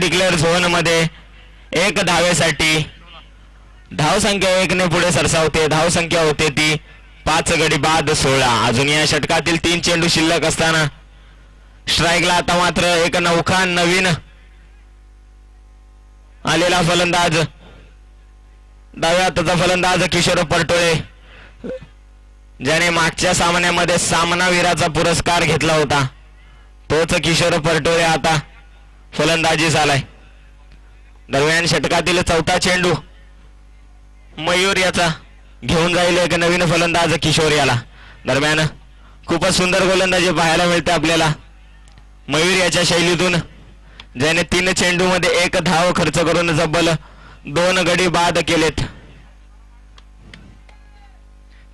Declare zone मध्ये 1 धावेसाठी धाव संख्या 1 ने पुढे सरसावते. धाव संख्या होते ती 5 गडी बाद 16. अजून या षटकातील 3 चेंडू शिल्लक असताना स्ट्राईकला आता मात्र एक नौखा नवीन आलेला फलंदाज डाव्या हाताचा फलंदाज किशोर परटोळे, ज्याने मागच्या सामन्यामध्ये सामनावीराचा पुरस्कार घेतला होता, तोच किशोर परटोळे आता फलंदाजी झालाय. दरम्यान षटकातील 4था चेंडू मयूर याचा घेऊन जाईल एक नवीन फलंदाज किशोर याला. दरम्यान खूपच सुंदर गोलंदाजी पाहायला मिळते आपल्याला मयूर याच्या शैलीतून, ज्याने 3 चेंडू मध्ये 1 धाव खर्च करून जब्बल 2 गडी बाद केलेत.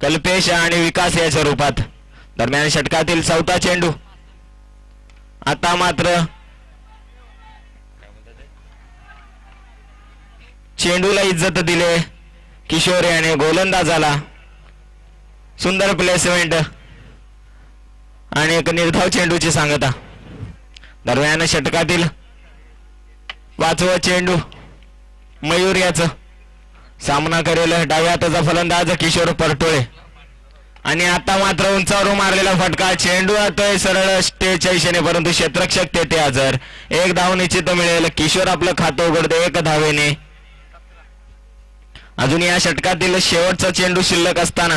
कल्पेश आणि विकास याच्या रूपात. दरम्यान षटकातील 4था चेंडू आता मात्र चेंडूला इज्जत दिले किशोर याने गोलंदाजाला. सुंदर प्लेसमेंट आणि एक निर्धाव चेंडूची सांगता. दरम्यान षटकातील 5वा चेंडू मयूर याचा सामना करेल डाव्या हाताचा फलंदाज किशोर परटोळे. आणि आता मात्र उंचावर मारलेला फटका, चेंडू जातोय सरळ स्टेजच्या दिशेने, परंतु क्षेत्ररक्षक तेथे हजर. 1 धाव निश्चित मिळेल. किशोर आपलं खातं उघडते 1 धावेने. अजून या षटकातील शेवटचा चेंडू शिल्लक असताना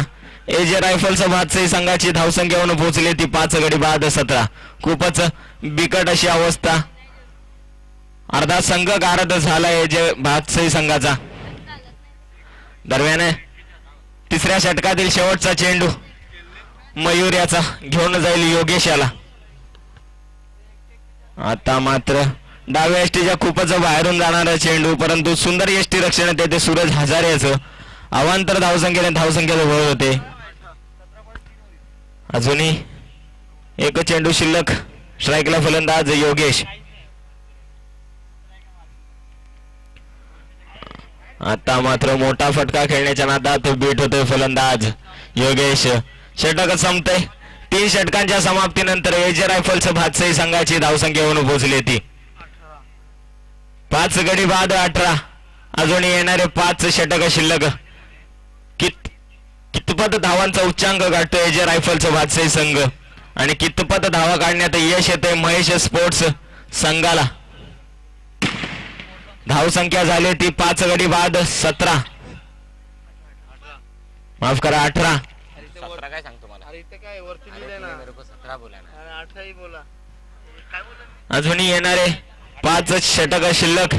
एजे रायफल्स भातसई संघाची धावसंख्या होऊन पोहोचली ती 5 गडी बाद 17. खूपच बिकट अशी अवस्था, अर्धा संघ गारद झाला एजे भातसई संघाचा. दरम्यान तिसऱ्या षटकातील शेवटचा चेंडू मयूर याचा घेऊन जाईल योगेश याला. आता मात्र डाव्या यष्टीच्या खूपच बाहेरून जाणारा चेंडू, परंतु सुंदर यष्टी रक्षण तेथे सूरज हजारे याचं. अवांतर धावसंख्येने धावसंख्या जवळ होते. अजूनही 1 चेंडू शिल्लक. स्ट्राईकला फलंदाज योगेश. आता मात्र मोठा फटका खेळण्याच्या नादात बीट होतोय फलंदाज योगेश. षटक संपते. 3 षटकांच्या समाप्तीनंतर एजे रायफल्स भातसई संघाची धावसंख्या होऊन पोहोचली ती 5 गडी बाद 18. अजून येणारे 5 षटक शिल्लक. कितपत धावांचा उच्चांक गाठतोय एजे रायफल्स भातसई संघ आणि कितपत धावा काढण्यात यश येते महेश स्पोर्ट्स संघाला. धावसंख्या झाली ती 5 गडी बाद 17, माफ करा 18. 17 काय सांगतो मला? अरे इथे काय वरती लिहिले ना, मेरे को 17 बोला ना. 18 ही बोला. काय बोला? अजूनही येणारे 5 षटक शिल्लक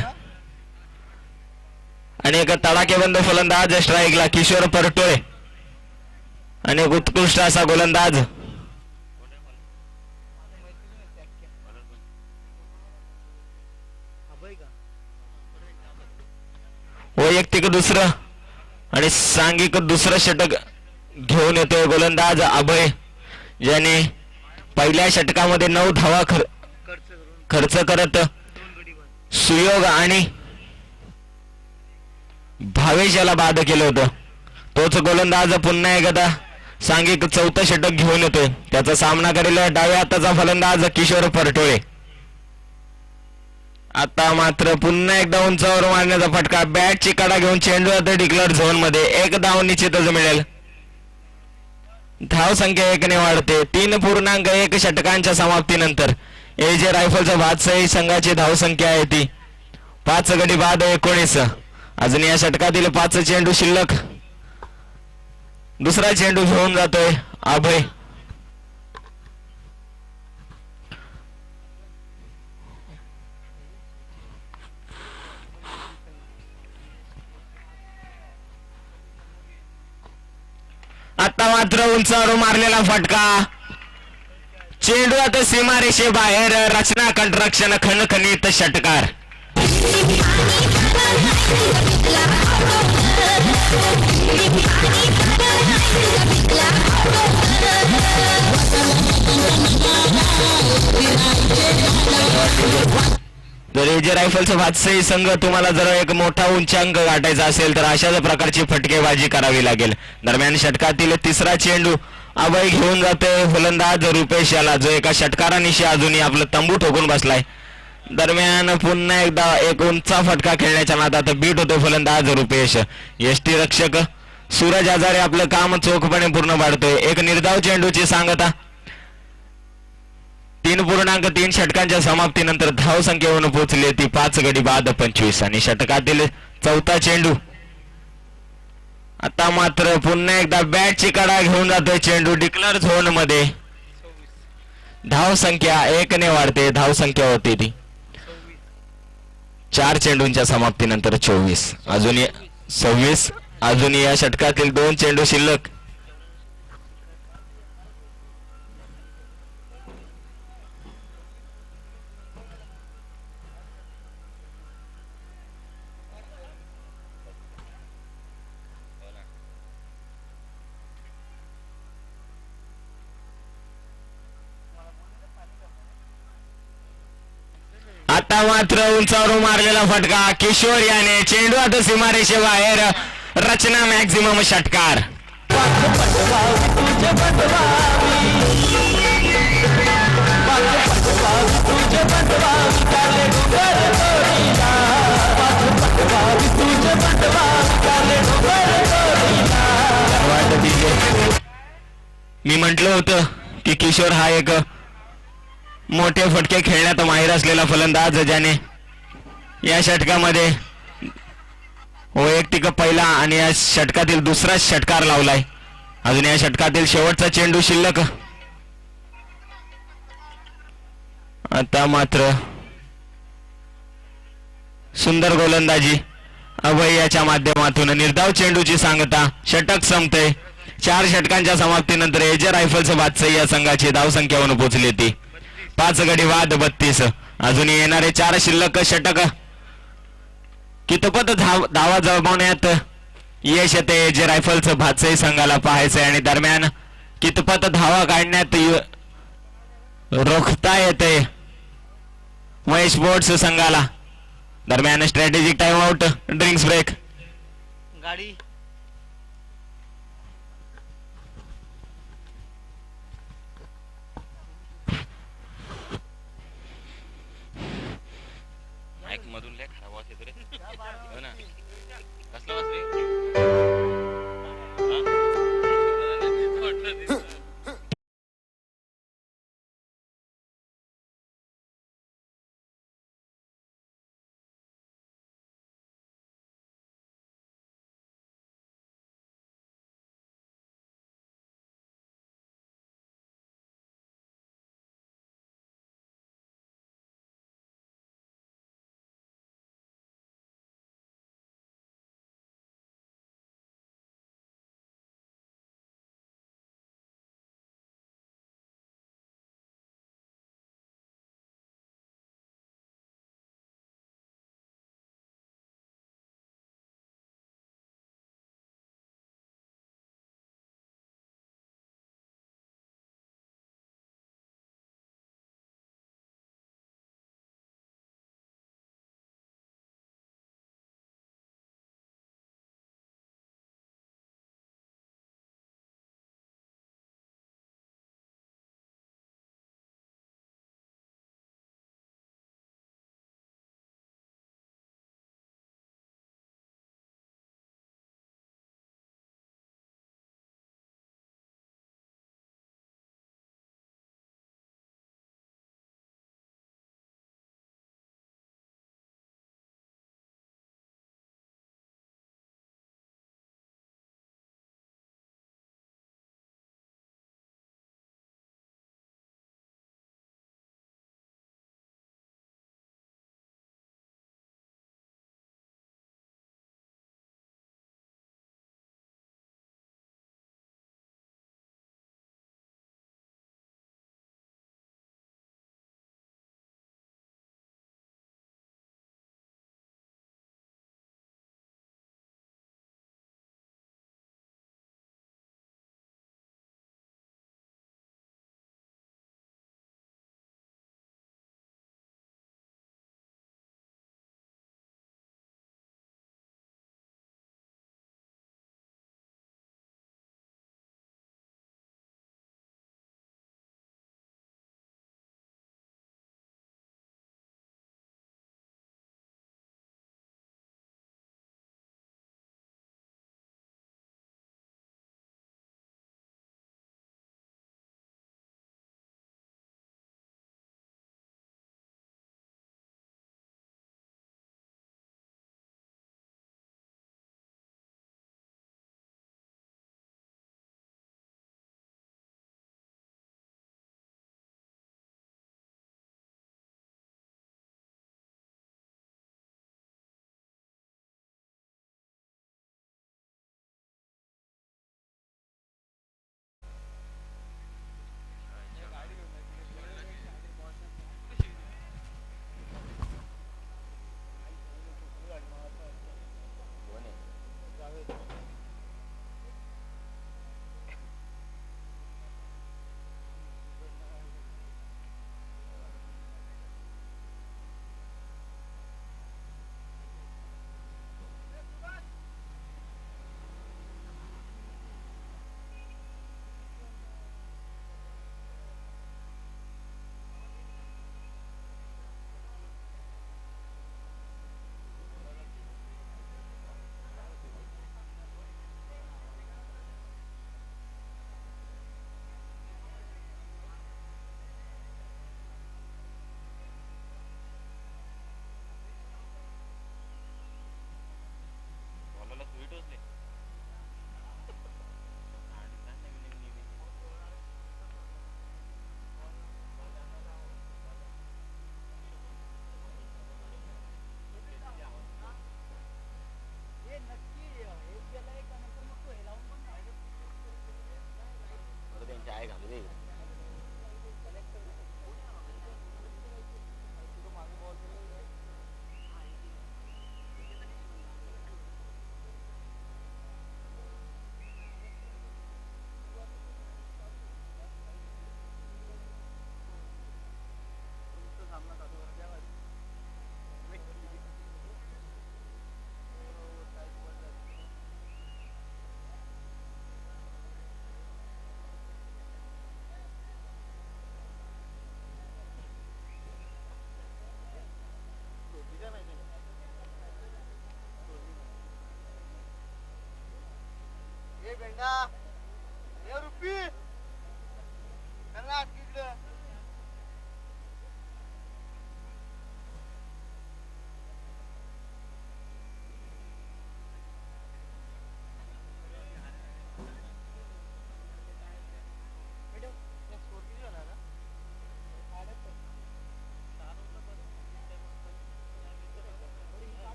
आणि एक तडाखेबंद फलंदाज स्ट्राईकला किशोर परटोळे आणि एक उत्कृष्ट असा गोलंदाज वैयक्तिक दुसरं आणि सांघिक दुसरं षटक घेऊन येतोय गोलंदाज अभय, ज्याने पहिल्या षटकामध्ये 9 धावा खर्च करत सुयोग आणि भावेश याला बाद केलं होतं. तोच गोलंदाज पुन्हा एकदा सांघिक 4थं षटक घेऊन येतोय. त्याचा सामना करेल डाव्या हाताचा फलंदाज किशोर परटोळे. आता मात्र पुन्हा एकदा उंचावर मारण्याचा फटका, बॅटची कडा घेऊन चेंडू जातो डिक्लेअर झोन मध्ये. 1 धाव निश्चितच मिळेल. धाव संख्या 1 ने वाढते. 3.1 षटकांच्या समाप्तीनंतर एजे रायफलच्या भातसई संघाची धावसंख्या आहे ती 5 गडी बाद 19. अजून या षटकातील 5 चेंडू शिल्लक. दुसरा चेंडू घेऊन जातोय अभय. आता मात्र उंचावर मारलेला फटका, चेंडू आता सीमारेषे बाहेर. रचना कंट्रक्शन खणखणीत षटकार. जर एजे रायफलचा भातसई संघ तुम्हाला जर एक मोठा उंचांक गाठायचा असेल तर अशाच प्रकारची फटकेबाजी करावी लागेल. दरम्यान षटकातील 3रा चेंडू अभय घेऊन जातोय फलंदाज रुपेश याला, जो एका षटकारानिशी अजूनही आपलं तंबू ठोकून बसलाय. दरम्यान पुन्हा एकदा एक उंचा फटका खेळण्याच्या नादात बीट होतो फलंदाज रुपेश. यष्टी रक्षक सूरज आजारे आपलं काम चोखपणे पूर्ण पाडतोय. एक निर्धाव चेंडूची सांगता. 3.3 षटकांच्या समाप्तीनंतर धाव संख्येवरून पोहोचली ती 5 गडी बाद 25 आणि षटकातील चौथा चेंडू. आता मात्र पुन्हा एकदा बॅटची कडा घेऊन जातोय चेंडू डिक्लर झोन मध्ये. धाव संख्या 1 ने वाढते. धाव संख्या होती ती 4 चेंडूंच्या समाप्तीनंतर 24. अजूनही 26. अजूनही या षटकातील 2 चेंडू शिल्लक. आता मात्र उंचावरून मारलेला फटका किशोर याने. चेंडू आता सीमारेषेबाहेर. रचना मॅक्झिमम षटकार. मी म्हटलं होतं की किशोर हा एक मोठे फटके खेळण्यात माहीर असलेला फलंदाज, ज्याने या षटकामध्ये वैयक्तिक पहिला आणि या षटकातील दुसरा षटकार लावलाय. अजून या षटकातील शेवटचा चेंडू शिल्लक. आता मात्र सुंदर गोलंदाजी अभय याच्या माध्यमातून निर्धाव चेंडूची सांगता. षटक संपते. 4 षटकांच्या समाप्तीनंतर एजे रायफल्स बादशाही या संघाची धाव संख्यावरून पोहोचली ती 5 गडी बाद 32. अजून येणारे 4 शिल्लक षटक कितपत धावा जमवण्यात यश येते जे रायफल्स बादशाही संघाला पाहायचंय आणि दरम्यान कितपत धावा काढण्यात रोखता येते महेश बोट्स संघाला. दरम्यान strategic time out. Drinks break. गाडी मधून लय खराब वास येतो रे. हो ना कसला वास रे.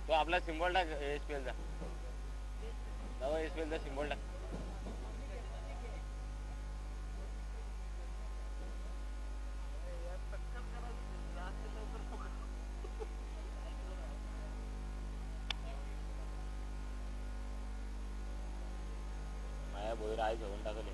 तो आपला सिम्बॉल टाक एसपीएल चा जाऊ एसपीएल चा सिम्बॉल टाक माया बोईर आहे घेऊन टाकले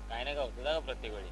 काय नाही का होतं का प्रत्येक वेळी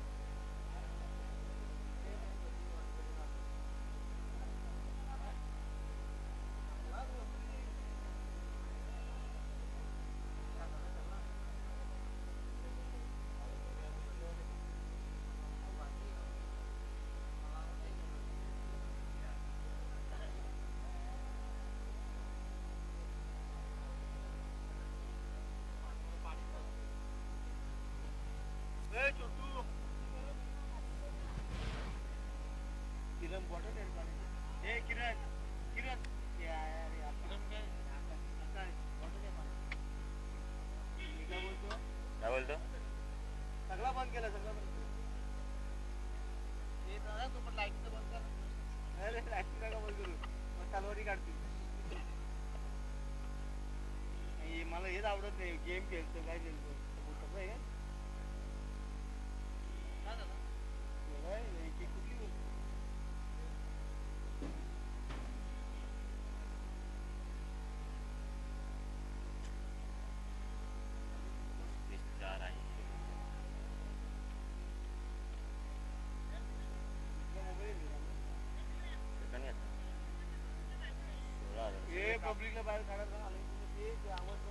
काय बोलतो सगळा बंद केला सगळं बंद केलं तू पण लाईट बंद कर अरे लाईट नका बंद करू मग तलवारी काढतील मला हेच आवडत नाही गेम खेळतो काय खेळतो कसं आहे कुठली गोष्ट पब्लिकला बाहेर काढायला आवाज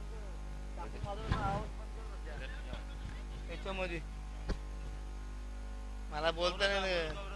त्याच्यामध्ये मला बोलता नाही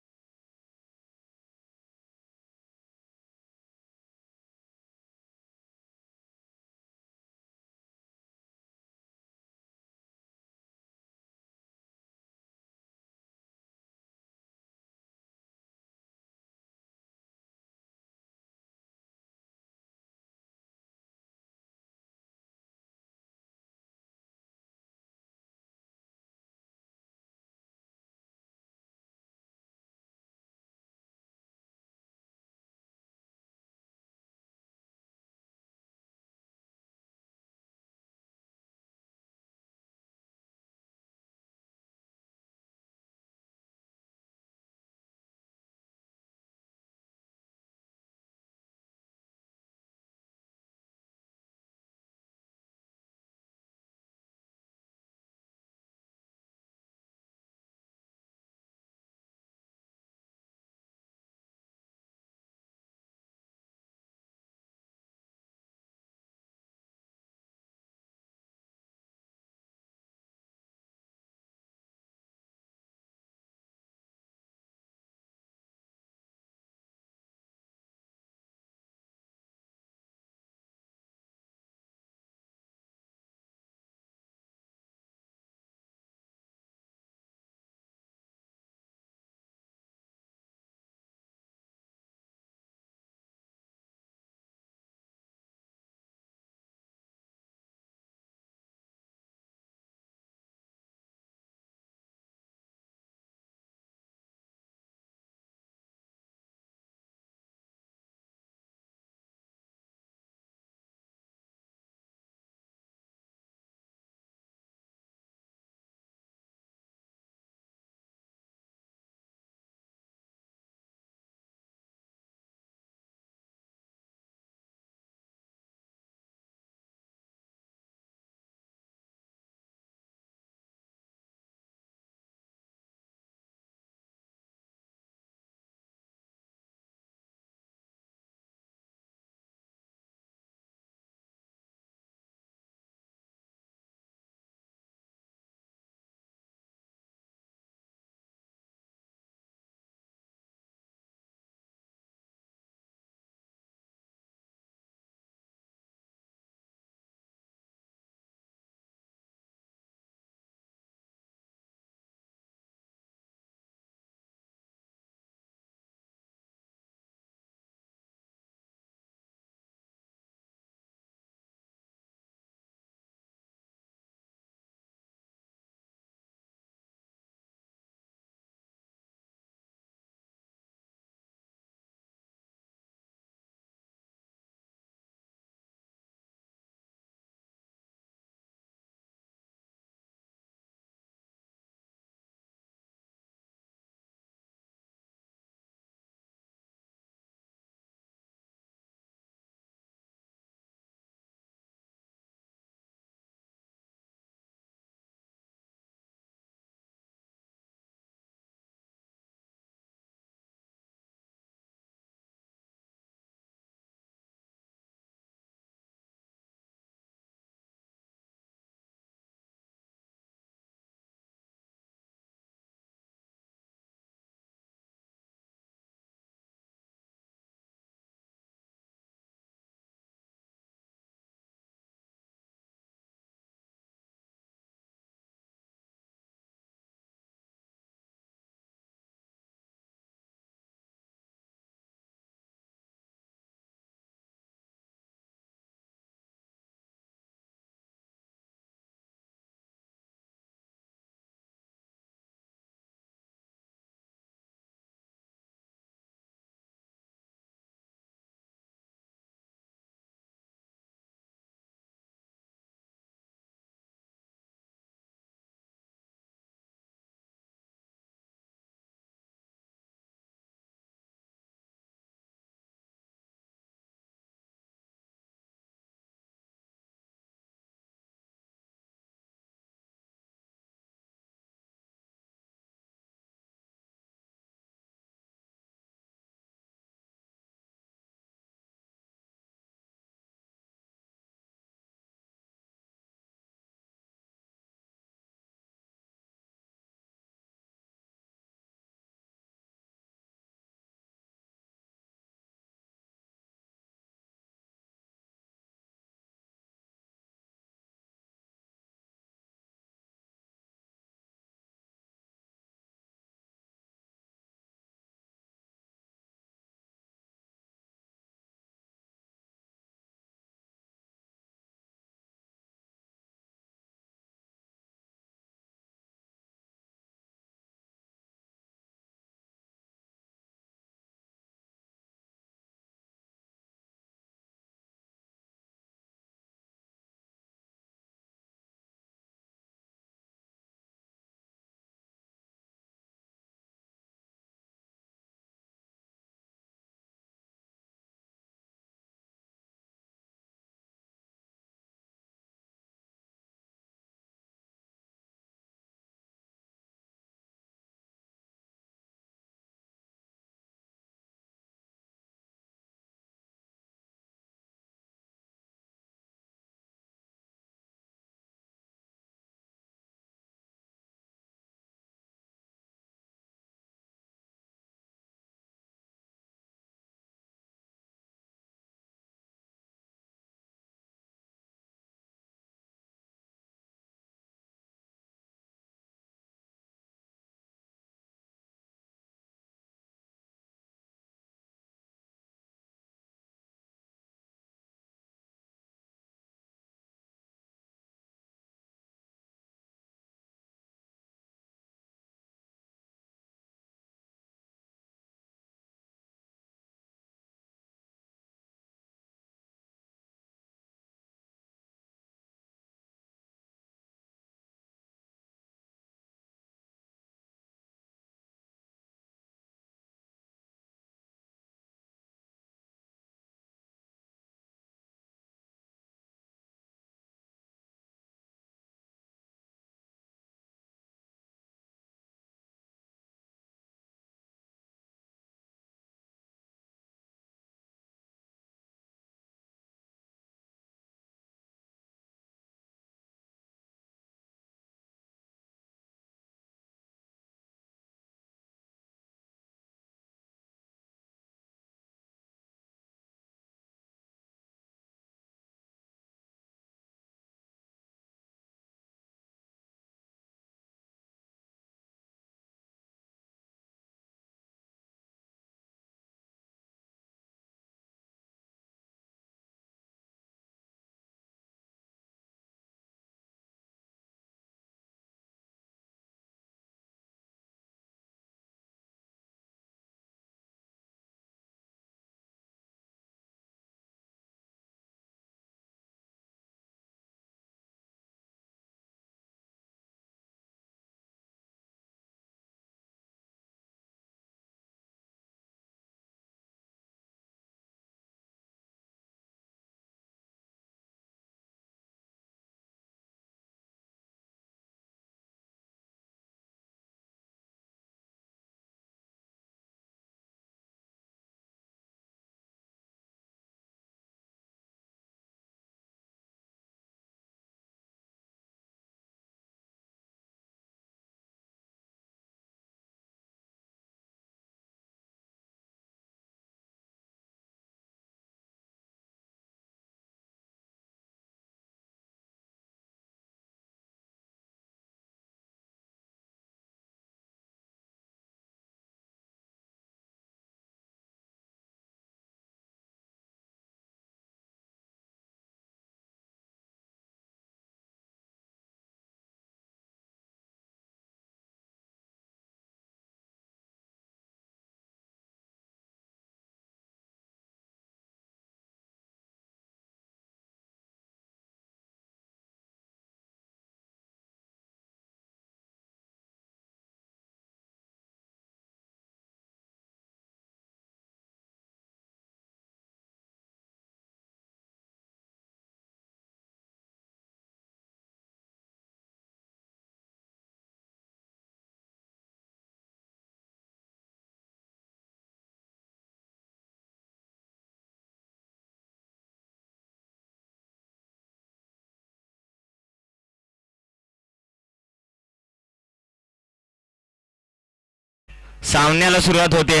सामन्याला सुरुवात होते.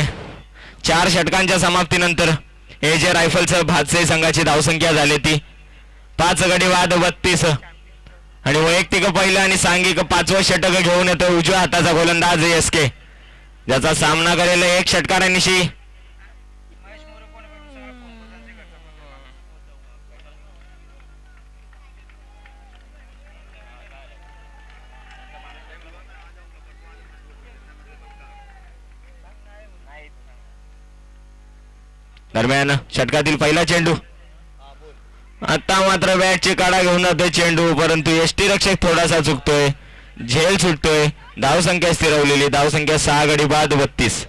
4 षटकांच्या समाप्तीनंतर एजे रायफलचं भातसे संघाची धावसंख्या झाली ती 5 गडी बाद 32 आणि वैयक्तिक पहिलं आणि सांघिक 5वं षटक घेऊन येतो उजव्या हाताचा गोलंदाज SK, ज्याचा सामना करेल 1 षटकारांनिशी. दरम्यान षटकातील पहिला चेंडू. आता मात्र बॅटची काढा घेऊन जातोय चेंडू, परंतु यष्टी रक्षक थोडासा चुकतोय, झेल सुटतोय. धावसंख्या स्थिरवलेली, धावसंख्या 6 गडी बाद 32.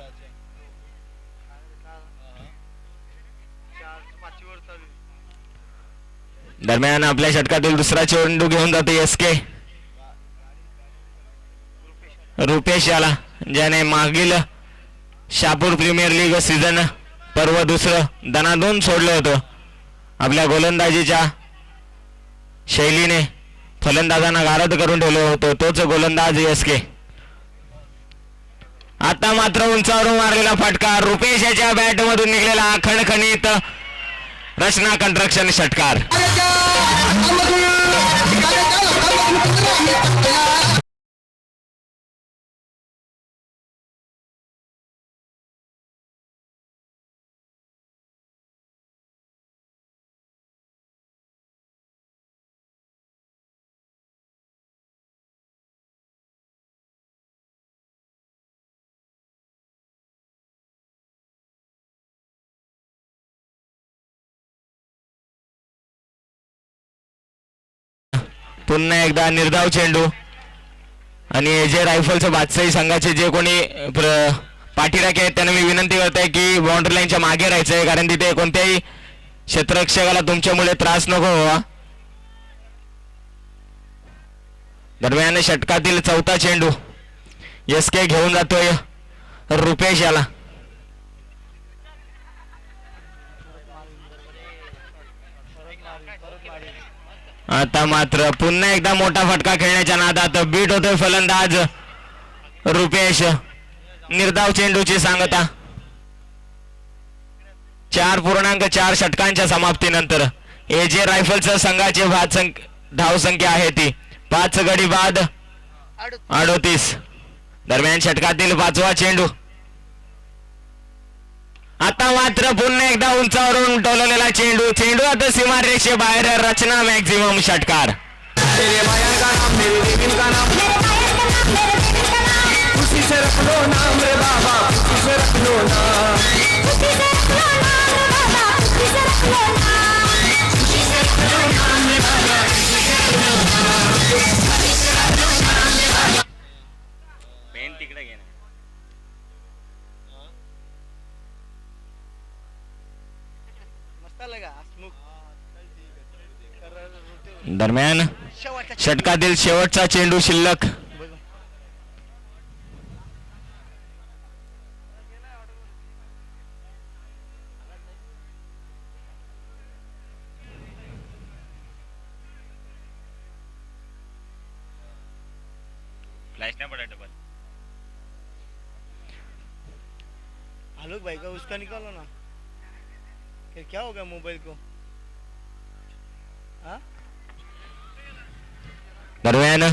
दरम्यान आपल्या षटकातील दुसरा चेंडू घेऊन जातो SK. रुपेश याला, ज्याने मागील शापूर प्रीमियर लीग सीझन पर्व दुसरं दनादून सोडलं होतं. आपल्या गोलंदाजीच्या शैलीने फलंदाजांना गारद करून ठेवलं होतं, तोच गोलंदाज SK. आता मात्र उंचावरून मारलेला फटका, रुपेश याच्या बॅट मधून निघलेला खणखणीत रचना कंस्ट्रक्शन षटकार. पुन्हा एकदा निर्धाव चेंडू आणि एजे रायफलचं बादशाही संघाचे जे कोणी पाठीराखे आहेत त्यांना मी विनंती करतोय की बाउंड्री लाईनच्या मागे राहायचंय, कारण तिथे कोणत्याही क्षेत्ररक्षकाला तुमच्यामुळे त्रास नको व्हावा. दरम्यान षटकातील चौथा चेंडू SK घेऊन जातोय रुपेश याला. आता मात्र पुन्हा एकदा मोठा फटका खेळण्याच्या नादात बीट होतोय फलंदाज रुपेश. निर्धाव चेंडूची सांगता. 4.4 षटकांच्या समाप्तीनंतर एजे रायफलच्या संघाची धावसंख्या आहे ती 5 गडी बाद 38. दरम्यान षटकातील 5वा चेंडू. आता मात्र पुन्हा एकदा उंचावरून उलटवलेला चेंडू, चेंडू आता सीमारेषे बाहेर, रचना मॅक्झिमम षटकार. तिकडे घे ना. दरम्यान षटकातील शेवटचा चेंडू शिल्लक. फ्लैश ना पड़ा डबल. आलोक भाई का उसका निकालो ना, फिर क्या हो गया मोबाइल को? हाँ दरम्यान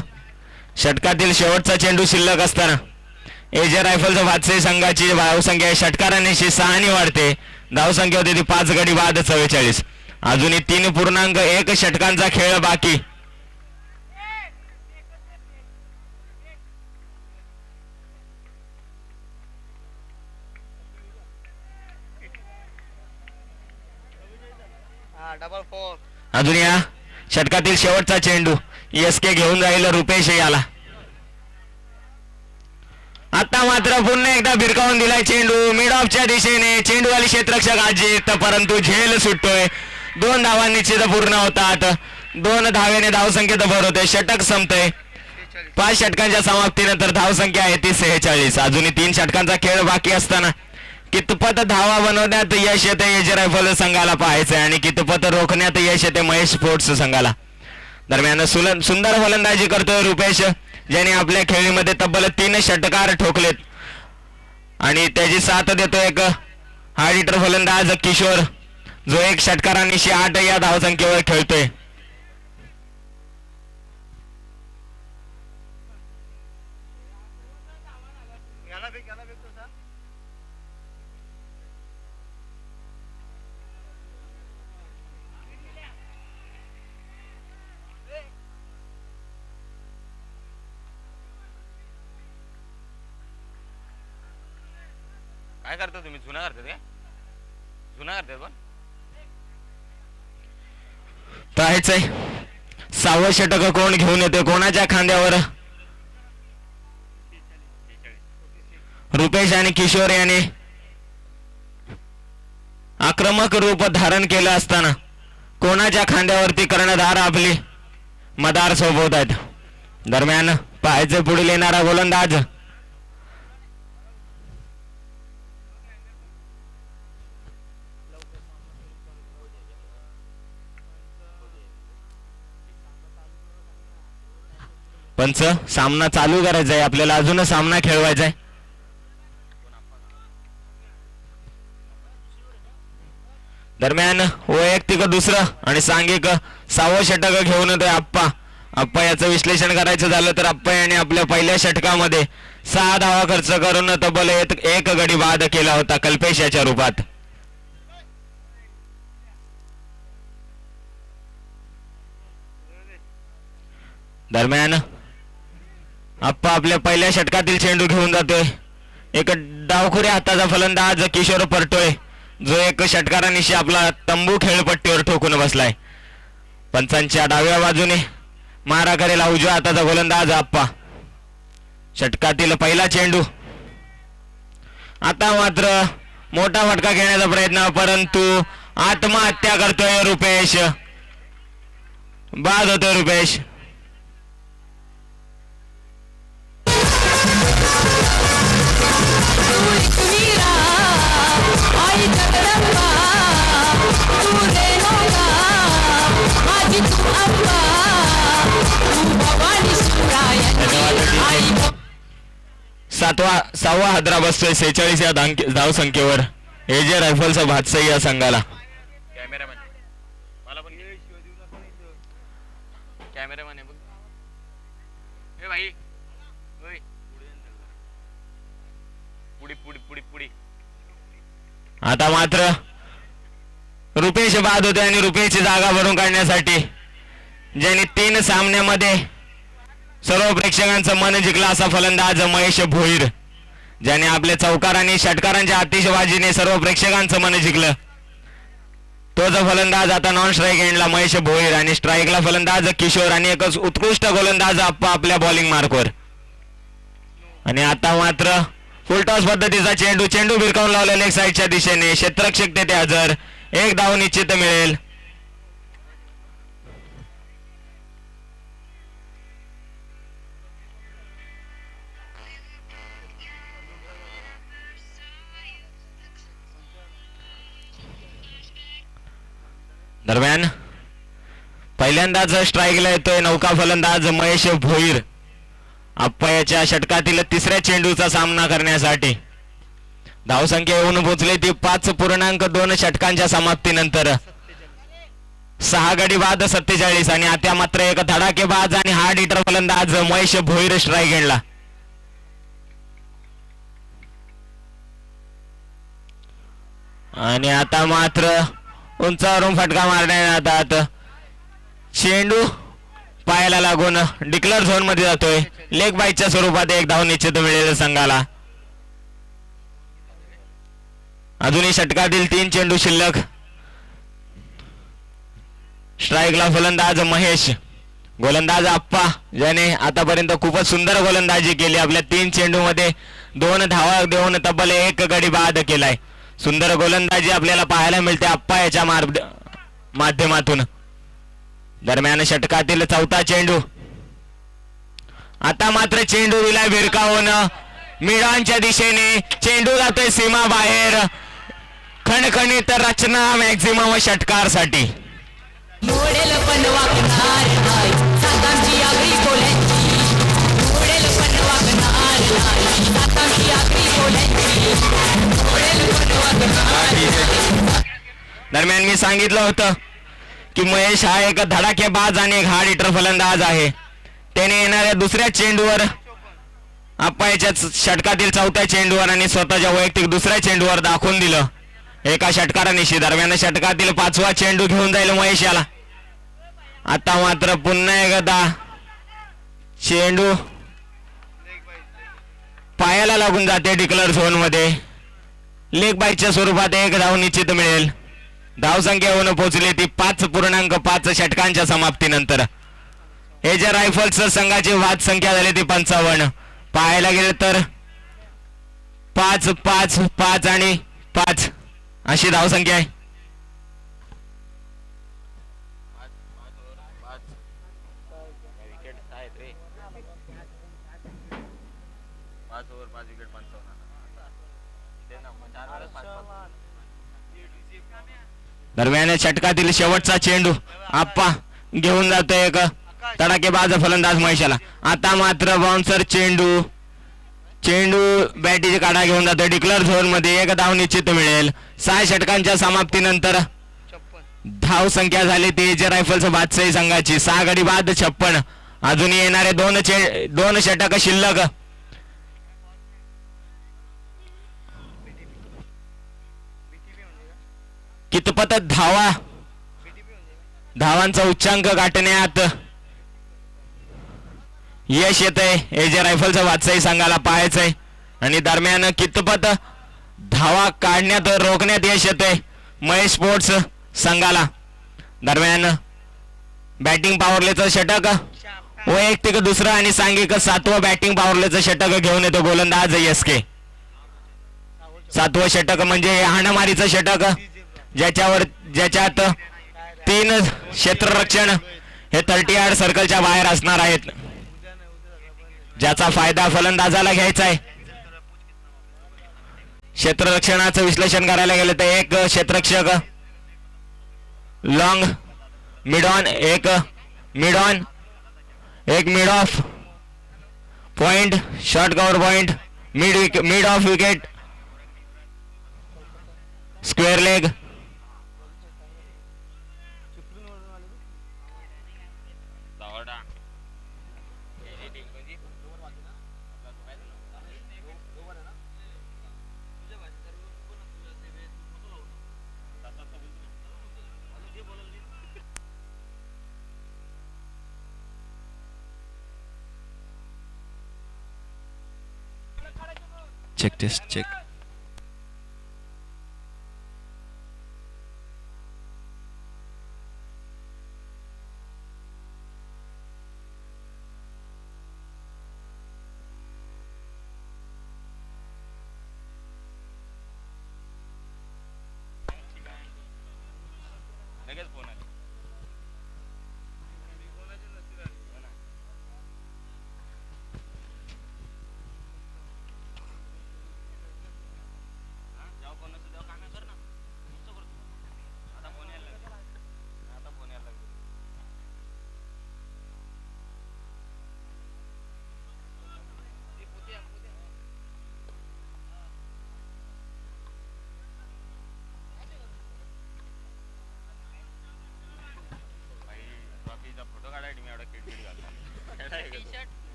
षटकातील शेवटचा चेंडू शिल्लक असताना एजे रायफलच्या बादशाही संघाची धावसंख्या षटकारांशी 6 वाढते. धावसंख्या होती ती 5 गडी बाद 44. अजूनही 3.1 षटकांचा खेळ बाकी. डबल 4. अजून या षटकातील शेवटचा चेंडू SK घेऊन जाईल रुपेश याला. आता मात्र पुन्हा एकदा भिरकावून दिलाय चेंडू मिड ऑफच्या दिशेने. चेंडूवाली क्षेत्ररक्षक अजित, परंतु झेल सुटतोय. 2 धावा निश्चित पूर्ण होतात. 2 धावेने धावसंख्येत भर होते. षटक संपतंय. 5 षटकांच्या समाप्तीनंतर धावसंख्या आहे ती 46. अजूनही 3 षटकांचा खेळ बाकी असताना कितपत धावा बनवण्यात यश येते एजे रायफल संघाला पाहायचंय आणि कितपत रोखण्यात यश येते महेश स्पोर्ट्स संघाला. दरम्यान सुंदर फलंदाजी करतोय रुपेश, ज्याने आपल्या खेळीमध्ये तब्बल 3 षटकार ठोकलेत. आणि त्याची साथ देतो एक हार्ड हिटर फलंदाज किशोर, जो एक षटकारांनीशी 8 या धावसंख्येवर खेळतोय. काय करता तुम्ही? जुना करतात काय? जुना करतात पण पाहायच आहे 6वं षटक कोण घेऊन येते, कोणाच्या खांद्यावर. रुपेश आणि किशोर याने आक्रमक रूप धारण केलं असताना कोणाच्या खांद्यावरती कर्णधार आपली मदार सोबत आहेत. दरम्यान पाहायचे पुढील येणारा गोलंदाज पंच. सामना चालू करायचा आहे आपल्याला, अजून सामना खेळवायचा आहे. दरम्यान वैयक्तिक दुसरं आणि सांघिक 6वं षटक घेऊन येतोय आप्पा. याचं विश्लेषण करायचं झालं तर आप्पा याने आपल्या पहिल्या षटकामध्ये 6 धावा खर्च करून तब्बल एक गडी बाद केला होता कल्पेश याच्या रूपात. दरम्यान आप्पा आपल्या पहिल्या षटकातील चेंडू घेऊन जातोय. एक डावखुऱ्या हाताचा फलंदाज किशोर परटोळे, जो एक षटकारानिशी आपला तंबू खेळपट्टीवर ठोकून बसलाय. पंचांच्या डाव्या बाजूने मारा करेला उजव्या हाताचा गोलंदाज आप्पा. षटकातील पहिला चेंडू. आता मात्र मोठा फटका घेण्याचा प्रयत्न, परंतु आत्महत्या करतोय रुपेश. बाद होतोय रुपेश. सहावा हादरा बसतोय 46 या धावसंख्येवर एजे रायफलचा भातसाई या संघाला. कॅमेरामॅन मला पण कॅमेरामॅन आहे बघ. ए भाई ओय पुढे पुढे पुढे पुढे. आता मात्र रुपेश बाद होते आणि रुपेशची जागा भरून काढण्यासाठी ज्यांनी 3 सामन्यामध्ये सर्व प्रेक्षकांचं मन जिंकलं असा फलंदाज महेश भोईर, ज्याने आपल्या चौकार आणि षटकारांच्या आतिषबाजीने सर्व प्रेक्षकांचं मन जिंकलं. तोच फलंदाज आता नॉन स्ट्राईक एंडला महेश भोईर आणि स्ट्राईकला फलंदाज किशोर आणि एकच उत्कृष्ट गोलंदाज आप्पा आपल्या बॉलिंग मार्कवर. आणि आता मात्र फुलटॉस पद्धतीचा चेंडू भिरकावून लावला लेग साईडच्या दिशेने. क्षेत्ररक्षक तेथे हजर. 1 धाव निश्चित मिळेल. दरम्यान पहिल्यांदाच स्ट्राईकला येतोय नौका फलंदाज महेश भोईर आप्पा याच्या षटकातील 3ऱ्या चेंडूचा सामना करण्यासाठी. धावसंख्या येऊन पोहोचली ती 5.2 षटकांच्या समाप्तीनंतर. 6 गडी बाद 47 आणि आता मात्र एक धडाकेबाज आणि हार्ड हिटर फलंदाज महेश भोईर स्ट्राईक एंडला. आणि आता मात्र उंचावरून फटका मारण्यात येतात. चेंडू पायाला लागून डिक्लेअर झोन मध्ये जातोय. लेग बाईच्या स्वरूपात 1 धाव निश्चित मिळेल संघाला. अजूनही षटकातील 3 चेंडू शिल्लक. स्ट्राईकला फलंदाज महेश, गोलंदाज आप्पा, ज्याने आतापर्यंत खूपच सुंदर गोलंदाजी केली. आपल्या 3 चेंडूमध्ये 2 धावा देऊन तब्बल 1 गडी बाद केलाय. सुंदर गोलंदाजी आपल्याला पाहायला मिळते आप्पा याच्या माध्यमातून. दरम्यान षटकातील 4था चेंडू. आता मात्र चेंडू दिला भिरकावून मिडांच्या दिशेने. चेंडू जातोय सीमा बाहेर. खणखणीत रचना मॅक्झिमम षटकारसाठी. दरम्यान मी सांगितलं होतं की महेश हा एक धडाकेबाज आणि एक हार्ड हिटर फलंदाज आहे. त्याने येणाऱ्या दुसऱ्या चेंडूवर अप्पाच्या षटकातील चौथ्या चेंडूवर आणि स्वतःच्या वैयक्तिक दुसऱ्या चेंडूवर दाखवून दिलं एका षटकारानिशी. दरम्यान षटकातील 5वा चेंडू घेऊन जाईल महेश याला. आता मात्र पुन्हा एकदा चेंडू पायाला लागून जाते डिक्लर झोन मध्ये. लेग बाईकच्या स्वरूपात एक धाव निश्चित मिळेल. धावसंख्या होऊन पोहोचली ती 5.5 षटकांच्या समाप्तीनंतर. एजे रायफल्स संघाची वाद संख्या झाली ती 55. पाहायला गेले तर 5, 5, 5 आणि 5 अशी धावसंख्या आहे. दरम्यान षटकातील शेवटचा चेंडू आप्पा घेऊन जातो एक तडाकेबाज फलंदाज महेशाला. आता मात्र बाउन्सर चेंडू बॅटीची काढा घेऊन जातो डिक्लर झोन मध्ये. एक धाव निश्चित मिळेल. 6 षटकांच्या समाप्तीनंतर धाव संख्या झाली ती एजे रायफल्स बादशाही संघाची 6 गडी बाद 56. अजूनही येणारे 2 षटक शिल्लक. कितपत धावांचा उच्चांक गाठण्यात यश येतंय एजे रायफलच्या बादशाही संघाला पाहायचंय. आणि दरम्यान कितपत धावा काढण्यात रोखण्यात यश येतंय महेश स्पोर्ट्स संघाला. दरम्यान बॅटिंग पॉवरलेचं षटक वैयक्तिक दुसरं आणि सांघिक 7वं बॅटिंग पॉवरलेचं षटक घेऊन येतो गोलंदाज एसके. 7वं षटक म्हणजे हाणामारीचं षटक ज्याच्यात 3 क्षेत्ररक्षण हे 30 यार्ड सर्कलच्या बाहेर असणार आहेत. ज्याचा फायदा फलंदाजाला घ्यायचा आहे. क्षेत्ररक्षणाचं विश्लेषण करायला गेलं तर एक क्षेत्ररक्षक लॉंग मिड ऑन, एक mid of point, short cover point, mid of wicket, square leg. Check test, check.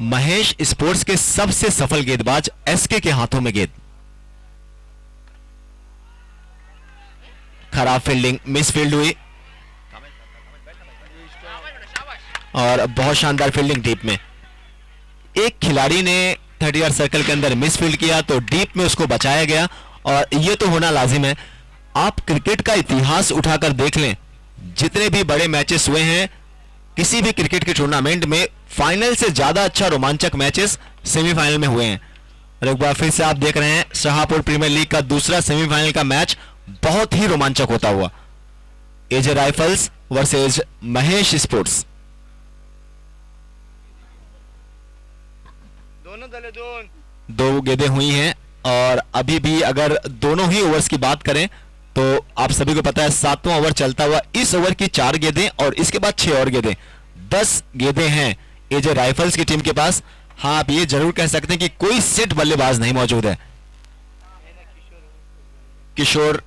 Mahesh sports के सबसे सफल गेंदबाज एसके के हाथों में गेंद. खराब फील्डिंग, मिस फील्ड हुई और बहुत शानदार फील्डिंग डीप में. एक खिलाड़ी ने 30 यार्ड सर्कल के अंदर मिस फील्ड किया तो डीप में उसको बचाया गया और ये तो होना लाजिम है. आप क्रिकेट का इतिहास उठाकर देख लें, जितने भी बड़े मैचेस हुए हैं किसी भी क्रिकेट के टूर्नामेंट में फाइनल से ज्यादा अच्छा रोमांचक मैचेस सेमीफाइनल में हुए हैं. और एक बार फिर से आप देख रहे हैं शाहपुर प्रीमियर लीग का दूसरा सेमीफाइनल का मैच बहुत ही रोमांचक होता हुआ. एजे राइफल्स वर्सेस महेश स्पोर्ट्स. दो गेंदें हुई हैं और अभी भी अगर दोनों ही ओवर्स की बात करें तो आप सभी को पता है 7वां ओवर चलता हुआ, इस ओवर की 4 गेंदें और इसके बाद 6 और गेंदें, 10 गेंदें हैं एजे राइफल्स की टीम के पास। हाँ, आप ये जरूर कह सकते हैं कि कोई सेट बल्लेबाज नहीं मौजूद है। किशोर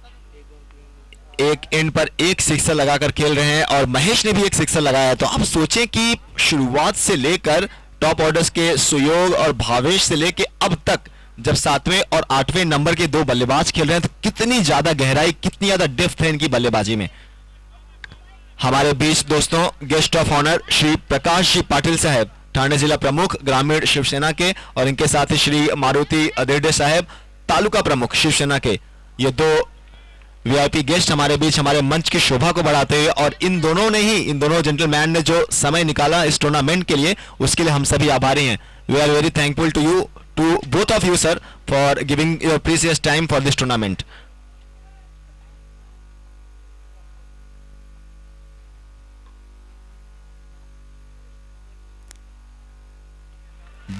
एक एंड पर एक सिक्सर लगाकर खेल रहे हैं और महेश ने भी एक सिक्सर लगाया है। तो आप सोचें कि शुरुआत से लेकर टॉप ऑर्डर्स के सुयोग और भावेश से लेकर अब तक, जब 7वें और 8वें नंबर के 2 बल्लेबाज खेल रहे हैं, तो कितनी ज्यादा गहराई, कितनी ज्यादा डेप्थ है इनकी बल्लेबाजी में। हमारे बीच दोस्तों guest of honour Shri Prakash ji Patil साहब, ठाणे जिला प्रमुख ग्रामीण शिवसेना के, और इनके साथ ही श्री मारुति अदेडे साहब, तालुका प्रमुख शिवसेना के। ये 2 वीआईपी गेस्ट हमारे बीच हमारे मंच की शोभा को बढ़ाते हुए, और इन दोनों जेंटलमैन ने जो समय निकाला इस टूर्नामेंट के लिए, उसके लिए हम सभी आभारी हैं। We are very thankful to you, to both of you sir, for giving your precious time for this tournament.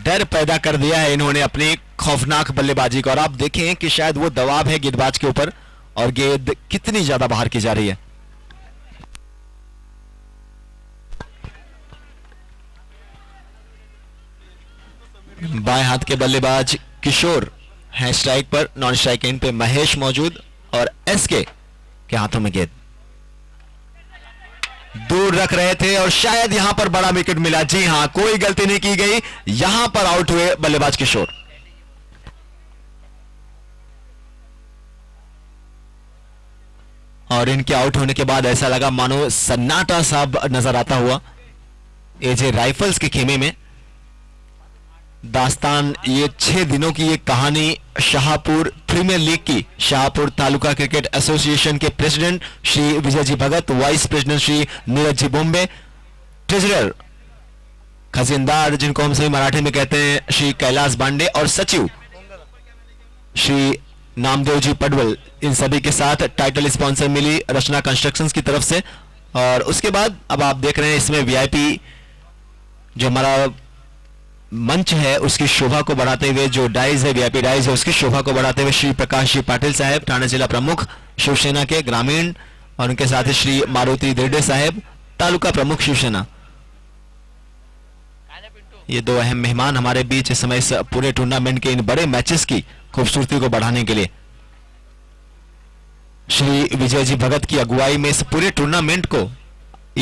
डर पैदा कर दिया है इन्होंने अपनी खौफनाक बल्लेबाजी को, और आप देखें कि शायद वो दबाव है गेंदबाज के ऊपर, और गेंद कितनी ज्यादा बाहर की जा रही है। बाएं हाथ के बल्लेबाज किशोर हैं स्ट्राइक पर, नॉन स्ट्राइक एंड पे महेश मौजूद, और एसके के हाथों में गेंद दूर रख रहे थे और शायद यहां पर बड़ा विकेट मिला। जी हां, कोई गलती नहीं की गई, यहां पर आउट हुए बल्लेबाज किशोर। और इनके आउट होने के बाद ऐसा लगा मानो सन्नाटा साहब नजर आता हुआ एजे राइफल्स के खेमे में। दास्तान, ये 6 दिनों की ये कहानी शाहपुर प्रीमियर लीग की, शाहपुर तालुका क्रिकेट एसोसिएशन के प्रेसिडेंट श्री विजय जी भगत, vice president Shri Neeraj ji Bombay, treasurer खजीनदार जिनको हम सभी मराठी में कहते हैं श्री कैलाश बांडे, और सचिव श्री नामदेव जी पडवल, इन सभी के साथ टाइटल स्पॉन्सर मिली रचना कंस्ट्रक्शंस की तरफ से। और उसके बाद अब आप देख रहे हैं इसमें वीआईपी जो हमारा मंच है उसकी शोभा को बढ़ाते हुए, जो डाइज है वीआईपी डाइज है उसकी शोभा को बढ़ाते हुए श्री प्रकाश जी पाटिल साहब, ठाणे जिला प्रमुख शिवसेना के ग्रामीण, और उनके साथ ही श्री मारुति देडे साहब, तालुका प्रमुख शिवसेना। ये 2 अहम मेहमान हमारे बीच इस समय इस पूरे टूर्नामेंट के इन बड़े मैचेस की खूबसूरती को बढ़ाने के लिए। श्री विजय जी भगत की अगुवाई में इस पूरे टूर्नामेंट को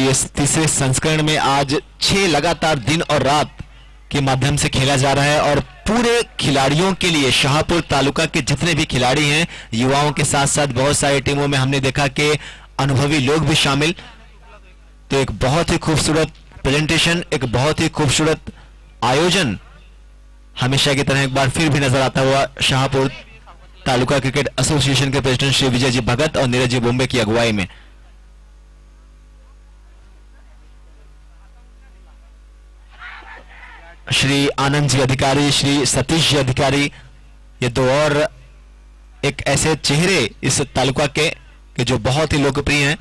इस तीसरे संस्करण में आज 6 लगातार दिन और रात के माध्यम से खेला जा रहा है, और पूरे खिलाड़ियों के लिए, शाहपुर तालुका के जितने भी खिलाड़ी हैं, युवाओं के साथ साथ बहुत सारी टीमों में हमने देखा कि अनुभवी लोग भी शामिल। तो एक बहुत ही खूबसूरत प्रेजेंटेशन, एक बहुत ही खूबसूरत आयोजन हमेशा की तरह एक बार फिर भी नजर आता हुआ शाहपुर तालुका क्रिकेट एसोसिएशन के प्रेसिडेंट श्री विजय जी भगत और नीरज जी बॉम्बे की अगुवाई में। श्री आनंद जी अधिकारी, श्री सतीश जी अधिकारी, ये 2 और एक ऐसे चेहरे इस तालुका के जो बहुत ही लोकप्रिय हैं।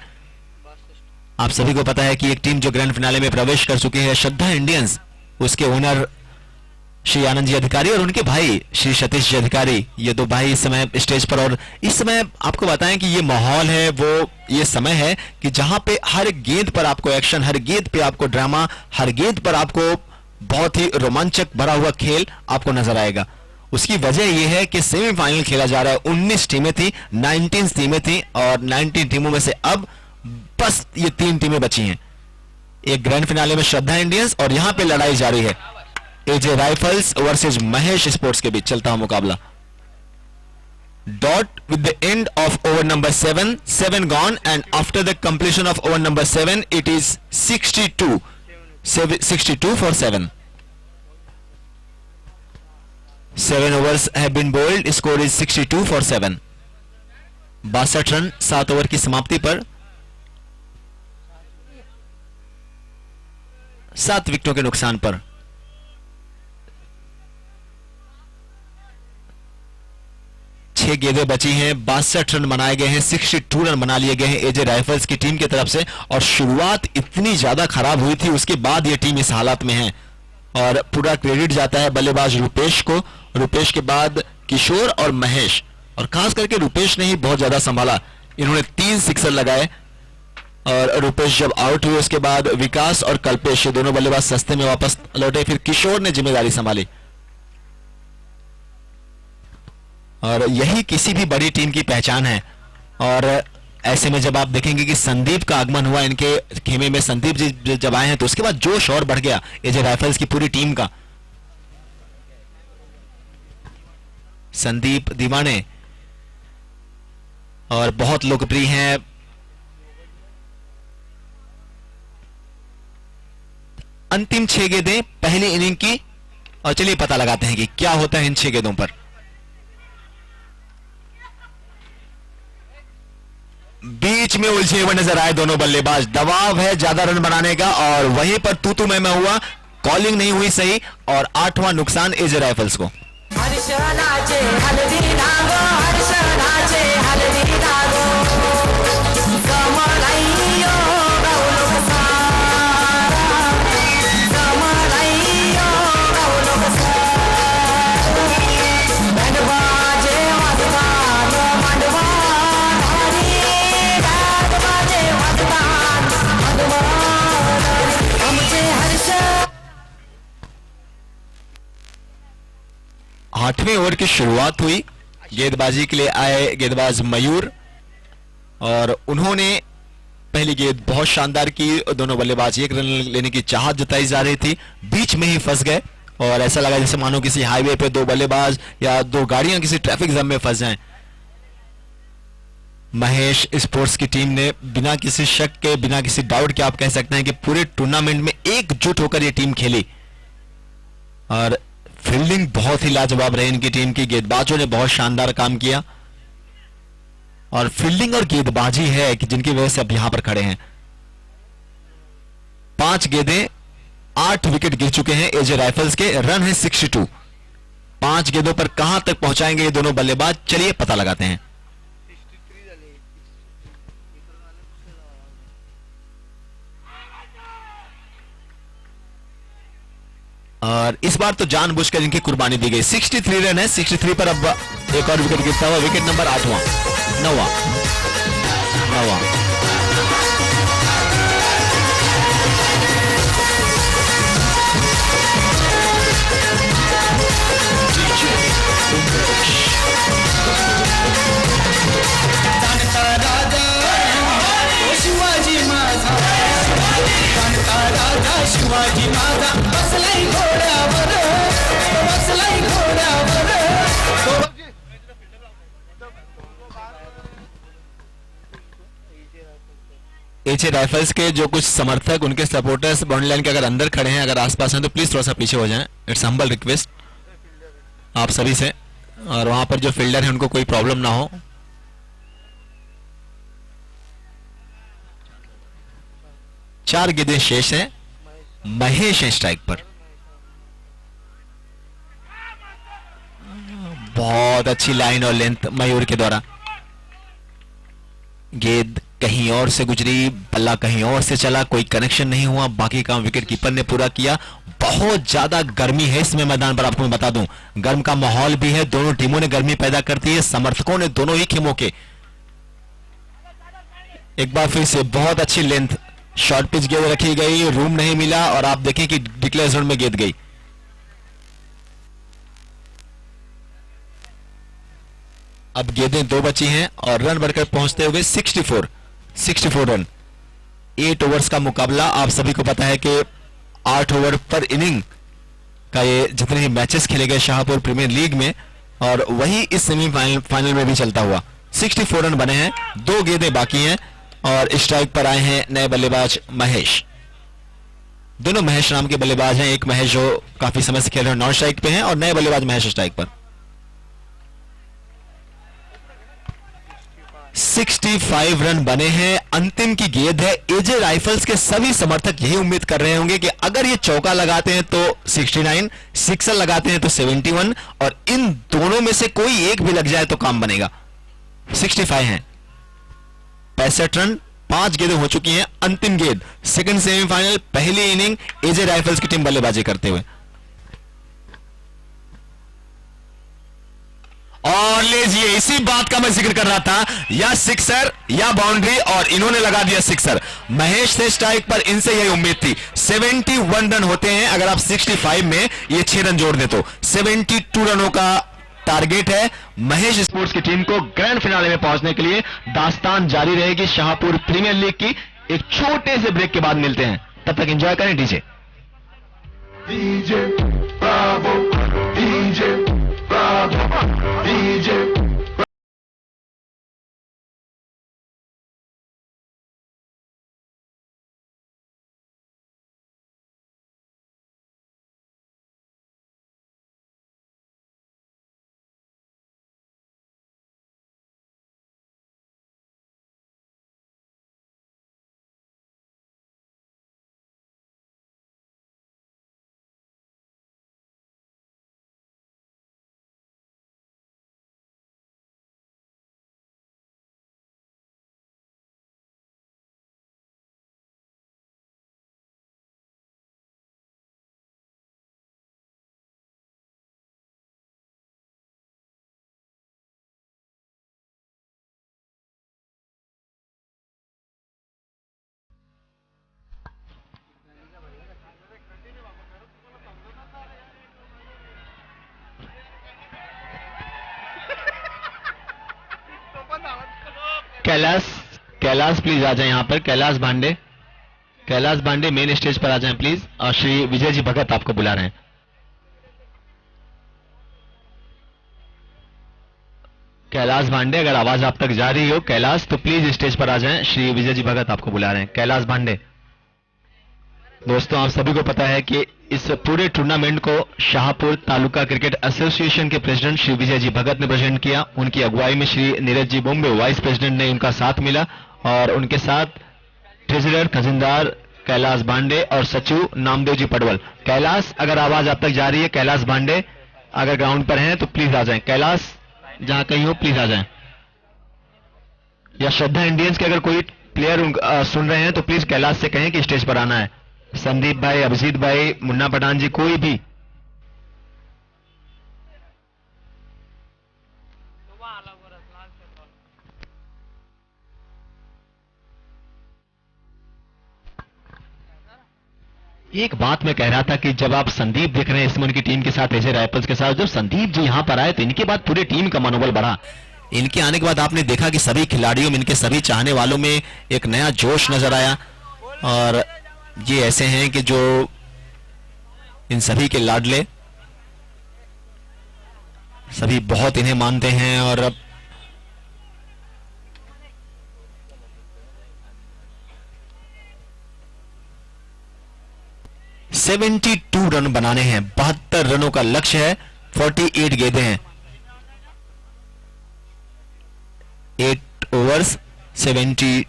आप सभी को पता है कि एक टीम जो ग्रैंड फिनाले में प्रवेश कर चुकी है, श्रद्धा इंडियंस, उसके ओनर श्री आनंद जी अधिकारी और उनके भाई श्री सतीश जी अधिकारी, ये 2 भाई इस समय स्टेज पर। और इस समय आपको बताएं कि ये माहौल है, वो ये समय है कि जहां पे हर गेंद पर आपको एक्शन, हर गेंद पे आपको ड्रामा, हर गेंद पर आपको बहुत ही रोमांचक भरा हुआ खेल आपको नजर आएगा। उसकी वजह यह है कि सेमीफाइनल खेला जा रहा है। 19 टीमें थी, 19 टीमें थी, और 19 टीमों में से अब बस ये 3 टीमें बची हैं। एक ग्रैंड फिनाले में श्रद्धा इंडियंस, और यहां पे लड़ाई जारी है एजे राइफल्स वर्सेस महेश स्पोर्ट्स के बीच चलता हुआ मुकाबला। Dot with the end of over number 7, 7 gone, and after the completion of over number 7 it is 62 for 7. 7 overs have been bowled. Score is 62 for 7. 62 run 7 over की समाप्ति पर 7 विकेटों के नुकसान पर। छह गेंदें बची हैं, 62 रन बनाए गए हैं, 62 रन बना लिए गए हैं एजे राइफल्स की टीम की तरफ से। और शुरुआत इतनी ज्यादा खराब हुई थी, उसके बाद यह टीम इस हालात में है। और पूरा क्रेडिट जाता है बल्लेबाज रुपेश को, रुपेश के बाद किशोर और महेश, और खास करके रुपेश ने ही बहुत ज्यादा संभाला इन्होंने 3 सिक्सर लगाए और रूपेश जब आउट हुए उसके बाद विकास और कल्पेश ये दोनों बल्लेबाज सस्ते में वापस लौटे। फिर किशोर ने जिम्मेदारी संभाली और यही किसी भी बड़ी टीम की पहचान है। और ऐसे में जब आप देखेंगे कि संदीप का आगमन हुआ इनके खेमे में, संदीप जी जब आए हैं तो उसके बाद जोश और बढ़ गया एजे राइफल्स की पूरी टीम का। संदीप दीवाने और बहुत लोकप्रिय हैं। अंतिम 6 गेंदें पहली इनिंग की और चलिए पता लगाते हैं कि क्या होता है इन 6 गेंदों पर। बीच में उलझे हुए नजर आए दोनों बल्लेबाज, दबाव है ज्यादा रन बनाने का और वहीं पर तू मैं हुआ, कॉलिंग नहीं हुई सही और 8वां नुकसान एजे राइफल्स को। आठवें ओवर की शुरुआत हुई। गेंदबाजी के लिए आए गेंदबाज मयूर और उन्होंने पहली गेंद बहुत शानदार की। दोनों बल्लेबाज 1 रन लेने की चाहत जताई जा रही थी, बीच में ही फंस गए और ऐसा लगा जैसे मानो किसी हाईवे पे 2 बल्लेबाज या 2 गाड़ियां किसी ट्रैफिक जाम में फंस जाएं। महेश स्पोर्ट्स की टीम ने बिना किसी शक के, बिना किसी डाउट के आप कह सकते हैं कि पूरे टूर्नामेंट में एकजुट होकर यह टीम खेली और फील्डिंग बहुत ही लाजवाब रही इनकी टीम की। गेंदबाजों ने बहुत शानदार काम किया और फील्डिंग और गेंदबाजी है कि जिनकी वजह से अब यहां पर खड़े हैं। 5 गेंदें 8 विकेट गिर चुके हैं एजे राइफल्स के, रन है 62। 5 गेंदों पर कहां तक पहुंचाएंगे ये दोनों बल्लेबाज, चलिए पता लगाते हैं। और इस बार तो जानबूझकर इनकी कुर्बानी दी गई। 63 रन है, 63 पर अब एक और विकेट गिरता हुआ, विकेट नंबर 8वां 9वां। शिवाजी माझा बसलाई घोड्यावर, बसलाई घोड्यावर। एजे राइफल्स के जो कुछ समर्थक, उनके सपोर्टर्स बाउंड्री लाइन के अगर अंदर खड़े हैं, अगर आसपास हैं तो प्लीज थोड़ा सा पीछे हो जाएं। इट्स हम्बल रिक्वेस्ट आप सभी से। और वहां पर जो फील्डर है उनको कोई प्रॉब्लम ना हो। चार गेंदें शेष हैं, महेश है स्ट्राइक पर। बहुत अच्छी लाइन और लेंथ मयूर के द्वारा। गेंद कहीं और से गुजरी, बल्ला कहीं और से चला, कोई कनेक्शन नहीं हुआ। बाकी काम विकेट कीपर ने पूरा किया। बहुत ज्यादा गर्मी है इसमें मैदान पर, आपको मैं बता दूं। गर्म का माहौल भी है, दोनों टीमों ने गर्मी पैदा करती है। समर्थकों ने दोनों ही खेमों के एक बार फिर से बहुत अच्छी लेंथ, शॉर्ट पिच गेंद रखी गई, रूम नहीं मिला और आप देखें कि डिक्लेयर जोन में गेंद गई। अब गेंदें 2 बची हैं और रन बढ़कर पहुंचते हुए 64 रन। 8 ओवर्स का मुकाबला। आप सभी को पता है कि 8 ओवर पर इनिंग का ये जितने ही मैचेस खेले गए शाहपुर प्रीमियर लीग में, और वही इस सेमीफाइनल में भी चलता हुआ। 64 रन बने हैं, 2 गेंदें बाकी हैं और स्ट्राइक पर आए हैं नए बल्लेबाज महेश। दोनों महेश नाम के बल्लेबाज हैं। एक महेश जो काफी समय से खेल रहे हैं, नॉन स्ट्राइक पे हैं, और नए बल्लेबाज महेश स्ट्राइक पर। 65 रन बने हैं। अंतिम की गेंद है। एजे राइफल्स के सभी समर्थक यही उम्मीद कर रहे होंगे कि अगर ये चौका लगाते हैं तो 69, सिक्सर लगाते हैं तो 71, और इन दोनों में से कोई एक भी लग जाए तो काम बनेगा। 65 हैं, 65 रन, 5 गेंदें हो चुकी हैं। अंतिम गेंद, सेकंड सेमीफाइनल, पहली इनिंग, एजे राइफल्स की टीम बल्लेबाजी करते हुए। और और लीजिए, इसी बात का मैं जिक्र कर रहा था, या सिक्सर या बाउंड्री, और इन्होंने लगा दिया सिक्सर। महेश थे स्ट्राइक पर, इनसे यही उम्मीद थी। 71 रन होते हैं, अगर आप 65 में ये 6 रन जोड़ दें तो 72 रनों का टारगेट है महेश स्पोर्ट्स की टीम को ग्रैंड फिनाले में पहुंचने के लिए। दास्तान जारी रहेगी शाहपुर प्रीमियर लीग की। एक छोटे से ब्रेक के बाद मिलते हैं, तब तक एंजॉय करें DJ. DJ Bravo, DJ Bravo, DJ Kailash please आ जाए यहां पर। कैलाश बांडे मेन स्टेज पर आ जाएं प्लीज। और श्री विजय जी भगत आपको बुला रहे हैं। कैलाश बांडे, अगर आवाज आप तक जा रही हो कैलाश, तो प्लीज स्टेज पर आ जाएं। श्री विजय जी भगत आपको बुला रहे हैं। कैलाश बांडे। दोस्तों, आप सभी को पता है कि इस पूरे टूर्नामेंट को शाहपुर तालुका क्रिकेट एसोसिएशन के प्रेसिडेंट श्री विजय जी भगत ने प्रेजेंट किया। उनकी अगुवाई में श्री नीरज जी बॉम्बे वाइस प्रेसिडेंट ने उनका साथ मिला, और उनके साथ ट्रेजरर खजिनदार कैलाश बांडे और सचिव नामदेव जी पडवल। कैलाश, अगर आवाज आप तक जा रही है, कैलाश बांडे अगर ग्राउंड पर हैं तो प्लीज आ जाएं। कैलाश, जहां कहीं हो प्लीज आ जाएं। या श्रद्धा इंडियंस के अगर कोई प्लेयर सुन रहे हैं तो प्लीज कैलाश से कहें कि स्टेज पर आना है। संदीप भाई, अभिजीत भाई, मुन्ना पठान जी, कोई भी। एक बात मैं कह रहा था कि जब आप संदीप देख रहे हैं इसमें की टीम के साथ, एजे राइफल्स के साथ, जब संदीप जी यहां पर आए तो इनके बाद पूरी टीम का मनोबल बढ़ा। इनके आने के बाद आपने देखा कि सभी खिलाड़ियों में, इनके सभी चाहने वालों में एक नया जोश नजर आया। और ये ऐसे हैं कि जो इन सभी के लाडले, सभी बहुत इन्हें मानते हैं। और अब 72 रन बनाने हैं, 72 रनों का लक्ष्य है। 48 गेंदें हैं, 8 ओवर्स, 72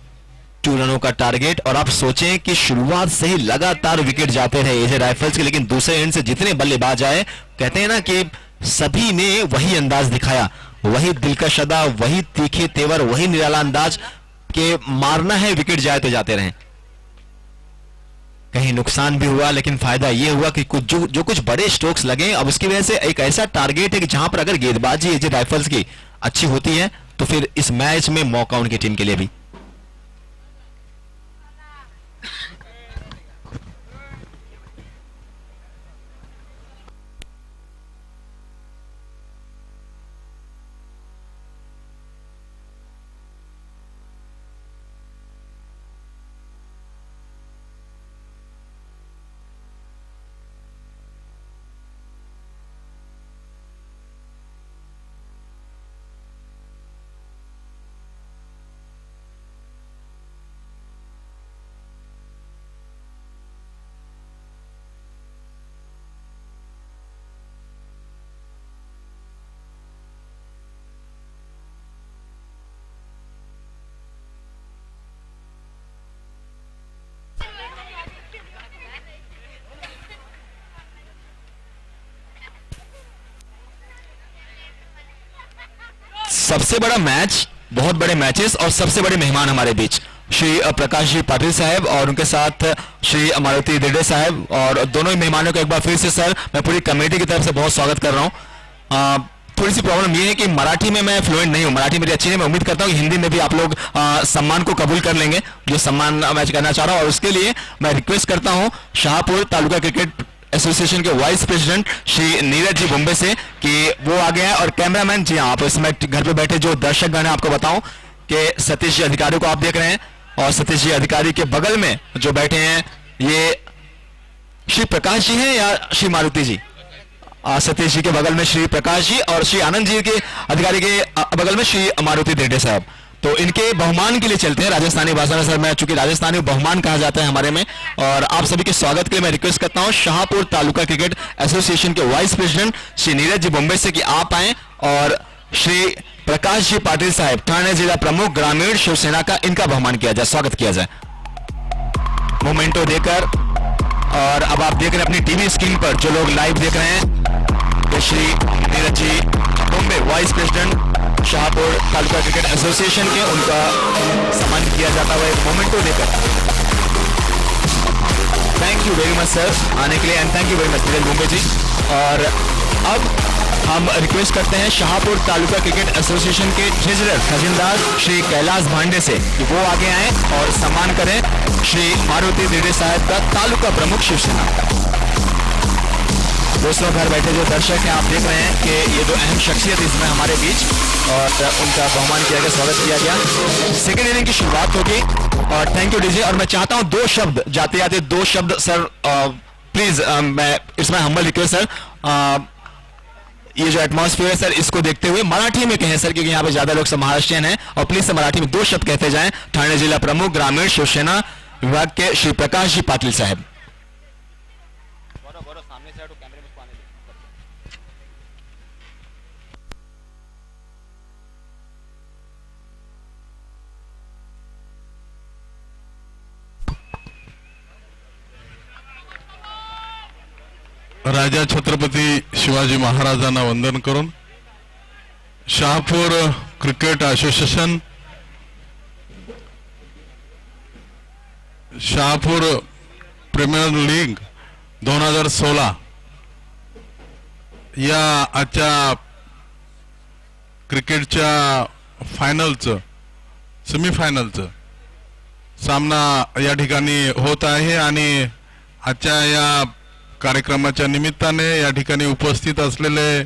रनों का टारगेट। और आप सोचें कि शुरुआत से ही लगातार विकेट जाते रहे एजे राइफल्स के, लेकिन दूसरे एंड से जितने बल्लेबाज आए, कहते हैं ना कि सभी ने वही अंदाज दिखाया, वही दिलकश अदा, वही तीखे तेवर, वही निराला अंदाज के मारना है, विकेट जाए तो जाते रहे। कहीं नुकसान भी हुआ, लेकिन फायदा यह हुआ कि कुछ जो कुछ बड़े स्ट्रोक्स लगे। अब उसकी वजह से एक ऐसा टारगेट है कि जहां पर अगर गेंदबाजी एजे राइफल्स की अच्छी होती है तो फिर इस मैच में मौका उनकी टीम के लिए भी। सबसे बड़ा मैच, बहुत बड़े मैचेस और सबसे बड़े मेहमान हमारे बीच श्री प्रकाश जी पाटिल साहब और उनके साथ श्री मारुति दिडे साहब। और दोनों ही मेहमानों को एक बार फिर से सर मैं पूरी कमेटी की तरफ से बहुत स्वागत कर रहा हूं। थोड़ी सी प्रॉब्लम ये है कि मराठी में मैं फ्लुएंट नहीं हूँ, मराठी मेरी अच्छी नहीं। मैं उम्मीद करता हूँ कि हिंदी में भी आप लोग सम्मान को कबूल कर लेंगे जो सम्मान मैं करना चाह रहा हूँ। और उसके लिए मैं रिक्वेस्ट करता हूँ शाहपुर तालुका क्रिकेट एसोसिएशन के वाइस प्रेसिडेंट श्री नीरज जी बॉम्बे से कि वो आ गए हैं। और कैमरामैन जी आप इसमें घर पे बैठे जो दर्शकगण हैं आपको बताऊं कि सतीश जी अधिकारी को आप देख रहे हैं, और सतीश जी अधिकारी के बगल में जो बैठे हैं ये श्री प्रकाश जी हैं या श्री मारुति जी? सतीश जी के बगल में श्री प्रकाश जी और श्री आनंद जी के अधिकारी के बगल में श्री मारुति देडे साहब। तो इनके बहुमान के लिए चलते हैं राजस्थानी भाषा में। सर मैं चूंकि राजस्थानी बहुमान कहा जाता है हमारे में, और आप सभी के स्वागत के लिए मैं रिक्वेस्ट करता हूं शाहपुर तालुका क्रिकेट एसोसिएशन के वाइस प्रेसिडेंट श्री नीरज जी बॉम्बे से कि आप आए, और श्री प्रकाश जी पाटिल साहब ठाणे जिला प्रमुख ग्रामीण शिवसेना का, इनका बहुमान किया जाए, स्वागत किया जाए मोमेंटो देकर। और अब आप देख रहे हैं अपनी टीवी स्क्रीन पर जो लोग लाइव देख रहे हैं, Shri Neeraj ji Bombay vice president Shahpur taluka cricket association के, उनका सम्मान किया जाता हुआ एक मोमेंटो देकर। Thank you very much sir आने के लिए, and thank you very much Neeraj Bombay ji. और अब हम रिक्वेस्ट करते हैं शाहपुर तालुका क्रिकेट एसोसिएशन के ट्रेजरर खजिनदार श्री कैलाश भांडे से कि वो आगे आए और सम्मान करें श्री मारुति देडे साहब का, तालुका प्रमुख शिवसेना। दोस्तों घर बैठे जो दर्शक हैं आप देख रहे हैं कि ये जो अहम शख्सियत इसमें हमारे बीच, और उनका बहुमान किया गया, स्वागत किया गया। सेकेंड इनिंग की शुरुआत होगी और थैंक यू डीजे। और मैं चाहता हूं 2 शब्द जाते जाते 2 शब्द सर प्लीज, मैं इसमें हम्बल रिक्वेस्ट सर, ये जो एटमॉस्फेयर है सर इसको देखते हुए मराठी में कहें सर, क्योंकि यहाँ पे ज्यादा लोग महाराष्ट्रियन हैं, और प्लीज सर मराठी में 2 शब्द कहते जाएं ठाणे जिला प्रमुख ग्रामीण शिवसेना विभाग के श्री प्रकाश जी पाटिल साहब। राजा छत्रपती शिवाजी महाराजांना वंदन करून Shahapur cricket association, Shahapur premier league 2016 या आजच्या क्रिकेटच्या फायनलचं सेमीफायनलचं सामना या ठिकाणी होत आहे। आणि आजच्या या कार्यक्रमाच्या निमित्ताने या ठिकाणी उपस्थित असलेले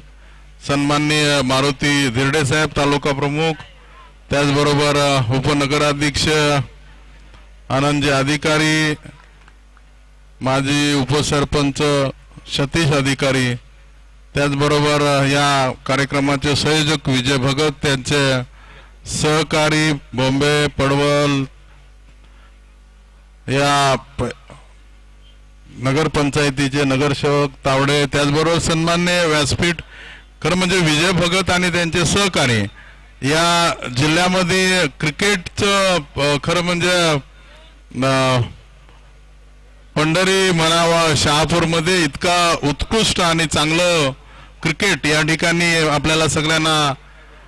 सन्माननीय मारुती धिरडे साहेब तालुका प्रमुख, त्याचबरोबर उपनगराध्यक्ष आनंदजी अधिकारी, माजी उपसरपंच सतीश अधिकारी, त्याचबरोबर या कार्यक्रमाचे संयोजक विजय भगत, त्यांचे सहकारी बॉम्बे पडवल या नगर पंचायतीचे नगरसेवक तावडे, त्याचबरोबर सन्मान्य व्यासपीठ, खरं म्हणजे विजय भगत आणि त्यांचे सहकारी या जिल्ह्यामध्ये क्रिकेटचं खरं म्हणजे पंढरी म्हणावा शहापूरमध्ये इतका उत्कृष्ट आणि चांगलं क्रिकेट या ठिकाणी आपल्याला सगळ्यांना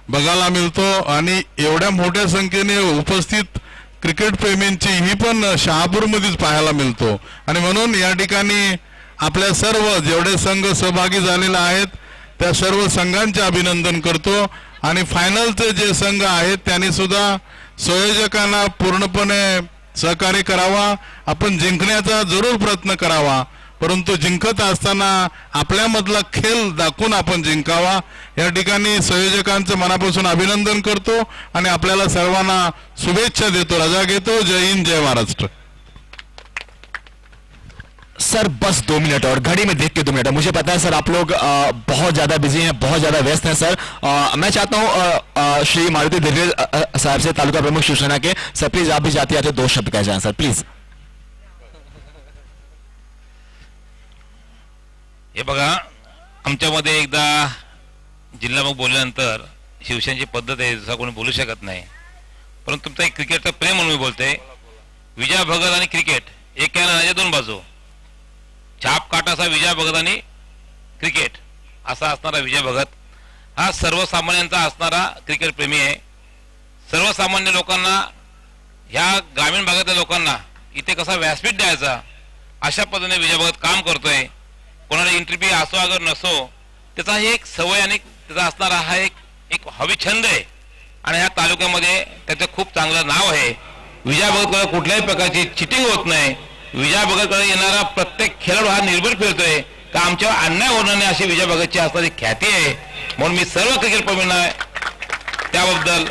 बघायला मिळतो। आणि एवढ्या मोठ्या संख्येने उपस्थित क्रिकेट प्रेमींची ही पण शहापूरमध्येच पाहायला मिळतो। आणि म्हणून या ठिकाणी आपल्या सर्व जेवढे संघ सहभागी झालेले आहेत त्या सर्व संघांचे अभिनंदन करतो। आणि फायनलचे जे संघ आहेत त्यांनी सुद्धा संयोजकांना पूर्णपणे सहकार्य करावा, आपण जिंकण्याचा जरूर प्रयत्न करावा, परंतु जिंकत असताना आपल्यामधला खेळ दाखवून आपण जिंकावा। या ठिकाणी संयोजकांचं मनापासून अभिनंदन करतो आणि आपल्याला सर्वांना शुभेच्छा देतो, रजा घेतो। जय हिंद, जय महाराष्ट्र। सर बस 2 मिनट और घड़ी में देख के 2 मिनट। मुझे पता है सर आप लोग बहुत ज्यादा बिजी हैं, बहुत ज्यादा व्यस्त हैं सर। मैं चाहता हूं श्री मारुति धिरडे साहब से, तालुका प्रमुख शिवसेना के, सर प्लीज आप भी जाते आते 2 शब्द कह जाएं सर प्लीज। हे बघा, आमच्यामध्ये एकदा जिल्हाप्रमुख बोलल्यानंतर शिवसेनेची पद्धत आहे, जसं कोणी बोलू शकत नाही, परंतु तुमचं एक क्रिकेटचं प्रेम म्हणून मी बोलते। विजय भगत आणि क्रिकेट एक या नाण्याच्या 2 बाजू, छाप काटाचा विजय भगत आणि क्रिकेट असा असणारा विजय भगत हा सर्वसामान्यांचा असणारा क्रिकेट प्रेमी आहे। सर्वसामान्य लोकांना, ह्या ग्रामीण भागातल्या लोकांना इथे कसा व्यासपीठ द्यायचा अशा पद्धतीने विजय भगत काम करतोय। कोणाला इंटरव्ह्यू असो अगर नसो, त्याचा ही एक सवय आणि त्याचा असणारा हा एक हवी छंद आहे आणि ह्या तालुक्यामध्ये त्याचं खूप चांगलं नाव आहे. विजय भगतकडे कुठल्याही प्रकारची चिटिंग होत नाही. विजय भगतकडे येणारा प्रत्येक खेळाडू हा निर्भीड फिरतोय का आमच्यावर अन्याय होणार नाही अशी विजय भगतची असणारी ख्याती आहे. म्हणून मी सर्व क्रिकेट प्रेमींना त्याबद्दल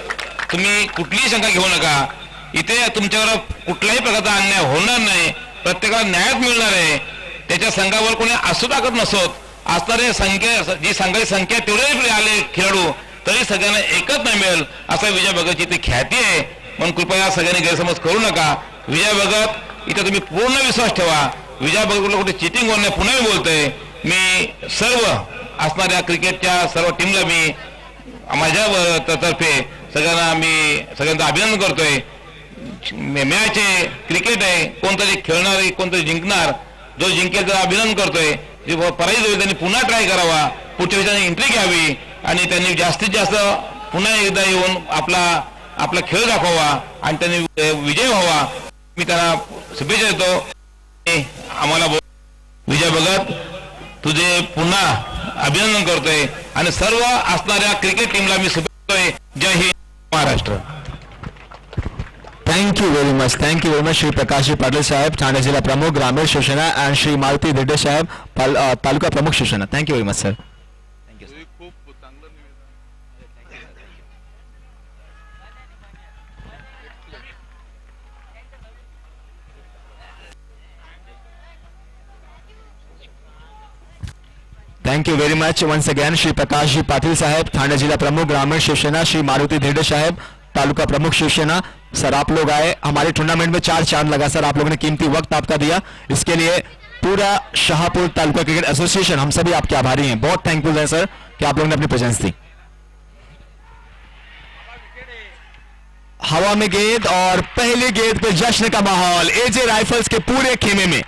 तुम्ही कुठलीही शंका घेऊ नका. इथे तुमच्यावर कुठल्याही प्रकारचा अन्याय होणार नाही. प्रत्येकाला न्यायच मिळणार आहे. त्याच्या संघावर कोणी असू टाकत नसोत. असणारे संख्या जी संघाची संख्या तेवढे आले खेळाडू तरी सगळ्यांना एकच नाही मिळेल असा विजय भगतची ती ख्याती आहे. म्हणून कृपया सगळ्यांनी गैरसमज करू नका. विजय भगत इथे तुम्ही पूर्ण विश्वास ठेवा. विजय भगतला कुठे चिटिंग होणार पुन्हा मी बोलतोय. मी सर्व असणाऱ्या क्रिकेटच्या सर्व टीमला मी माझ्या तर्फे सगळ्यांचं अभिनंदन करतोय. मॅच आहे, क्रिकेट आहे, कोणतरी खेळणार आहे, कोणतरी जिंकणार. जो जिंकेल त्याचं अभिनंदन करतोय. जे पराजित होईल त्यांनी पुन्हा ट्राय करावा, पुढच्या वेळी एंट्री घ्यावी आणि त्यांनी जास्तीत जास्त पुन्हा एकदा येऊन आपला खेळ दाखवावा आणि त्यांनी विजय व्हावा. मी त्यांना शुभेच्छा देतो. आम्हाला विजय भगत तुझे पुन्हा अभिनंदन करतोय आणि सर्व असणाऱ्या क्रिकेट टीमला मी शुभेच्छा देतोय. जय Hind, Maharashtra. Thank you very much Shri Prakash ji Patil साहब, ठाणे जिला प्रमुख ग्रामीण शिवसेना, एंड श्री मारुति धिरडे साहब, तालुका प्रमुख Shivsena. Thank you very much sir. खूप चांगलं निवेदन. Thank you very much once again Shri Prakash ji Patil साहब, ठाणे जिला प्रमुख ग्रामीण शिवसेना, श्री मारुति धिरडे साहब, तालुका प्रमुख शिवसेना. सर आप लोग आए, हमारे टूर्नामेंट में 4 चांद लगा सर. आप लोगों ने कीमती वक्त आपका दिया, इसके लिए पूरा शाहपुर तालुका क्रिकेट एसोसिएशन हम सभी आपके आभारी हैं. बहुत थैंकफुल है सर कि आप लोगों ने अपनी प्रेजेंस दी. हवा में गेंद और पहली गेंद पे जश्न का माहौल एजे राइफल्स के पूरे खेमे में.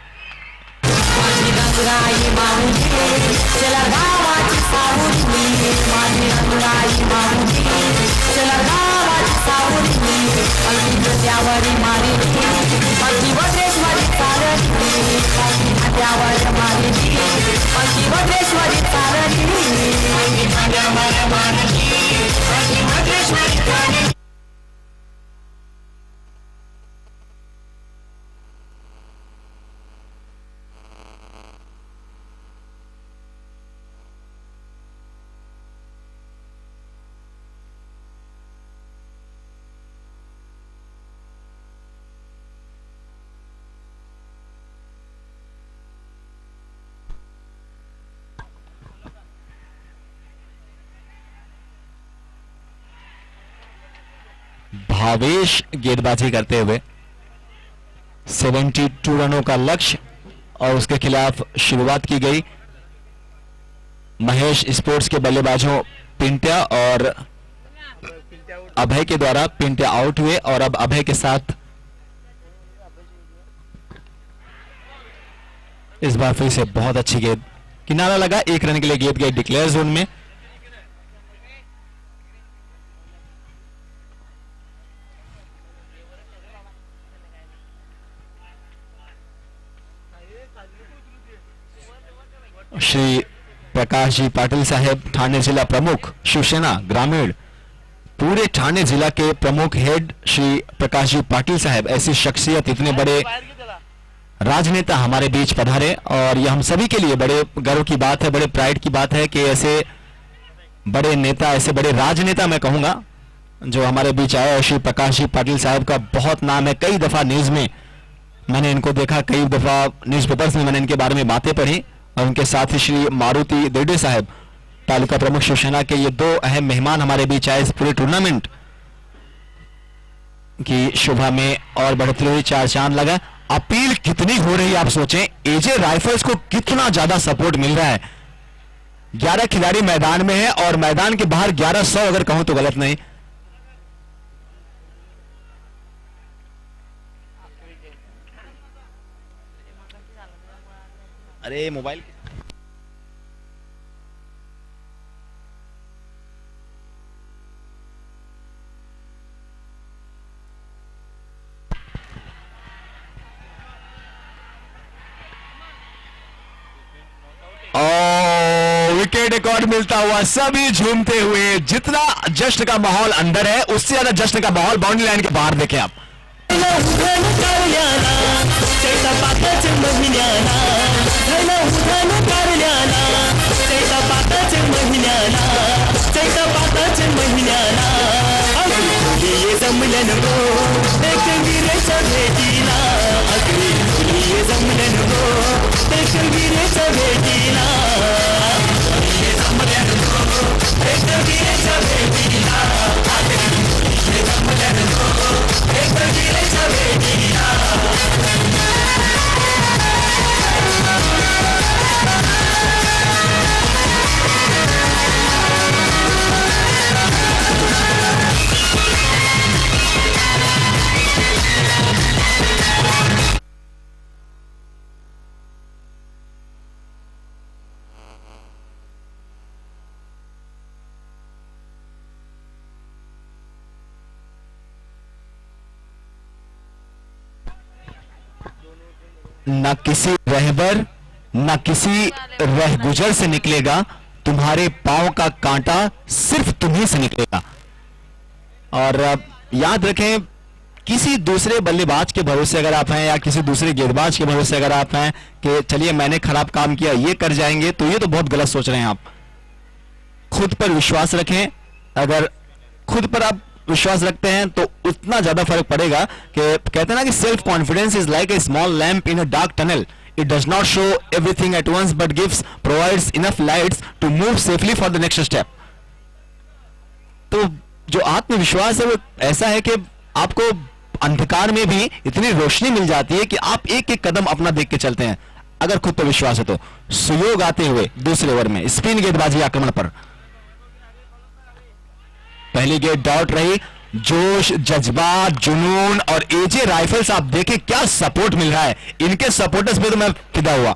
भावेश गेंदबाजी करते हुए 72 रनों का लक्ष्य और उसके खिलाफ शुरुआत की गई. महेश स्पोर्ट्स के बल्लेबाजों पिंट्या और अभय के द्वारा पिंट्या आउट हुए और अब अभय के साथ इस बार फिर से बहुत अच्छी गेंद, किनारा लगा, 1 रन के लिए गेंद गई डिक्लेयर जोन में. श्री प्रकाश जी पाटिल साहब, ठाणे जिला प्रमुख शिवसेना ग्रामीण, पूरे ठाणे जिला के प्रमुख हेड श्री प्रकाश जी पाटिल साहब, ऐसी शख्सियत, इतने बड़े राजनेता हमारे बीच पधारे और यह हम सभी के लिए बड़े गर्व की बात है, बड़े प्राइड की बात है कि ऐसे बड़े नेता, ऐसे बड़े राजनेता मैं कहूंगा जो हमारे बीच आए. और श्री प्रकाश जी पाटिल साहब का बहुत नाम है. कई दफा न्यूज में मैंने इनको देखा, कई दफा न्यूज़पेपर्स में मैंने इनके बारे में बातें पढ़ी. और उनके साथ ही श्री मारुति धिरडे साहब, तालुका प्रमुख शिवसेना के, ये 2 अहम मेहमान हमारे बीच आए इस पूरे टूर्नामेंट की शोभा में और बढ़ती हुई 4 चांद लगा. अपील कितनी हो रही है आप सोचें, एजे राइफल्स को कितना ज्यादा सपोर्ट मिल रहा है. 11 खिलाड़ी मैदान में है और मैदान के बाहर 1100 अगर कहूं तो गलत नहीं. अरे मोबाइल और विकेट रिकॉर्ड मिलता हुआ, सभी झूमते हुए। जितना जश्न का माहौल अंदर है उससे ज्यादा जश्न का माहौल बाउंड्री लाइन के बाहर देखें आप। जमलन हो एक वीरेच्या भेटीला, अगदी मुली जमलन हो एक वीरेच्या भेटीला, जमलन हो एक वीरेच्या भेटीला, अगदी मुली जमलन हो एक वीरेच्या भेटीला। न किसी रहबर न किसी रहगुजर से निकलेगा, तुम्हारे पांव का कांटा सिर्फ तुम्ही से निकलेगा। और याद रखें, किसी दूसरे बल्लेबाज के भरोसे अगर आप हैं या किसी दूसरे गेंदबाज के भरोसे अगर आप हैं कि चलिए मैंने खराब काम किया ये कर जाएंगे, तो ये तो बहुत गलत सोच रहे हैं आप। खुद पर विश्वास रखें। अगर खुद पर आप विश्वास रखते हैं तो उतना ज्यादा फर्क पड़ेगा कि कहते हैं ना कि self confidence is like a small lamp in a dark tunnel, it does not show everything at once but gives provides enough lights to move safely for the next step. तो जो आत्मविश्वास है वो ऐसा है कि आपको अंधकार में भी इतनी रोशनी मिल जाती है कि आप एक एक कदम अपना देख के चलते हैं अगर खुद पर विश्वास है तो। सुयोग आते हुए दूसरे ओवर में स्पिन गेंदबाजी आक्रमण पर पहली गेंद डॉट रही। जोश, जज्बात, जुनून और एजे राइफल्स आप देखें क्या सपोर्ट मिल रहा है। इनके सपोर्टर्स पे तो मैं फिदा हुआ।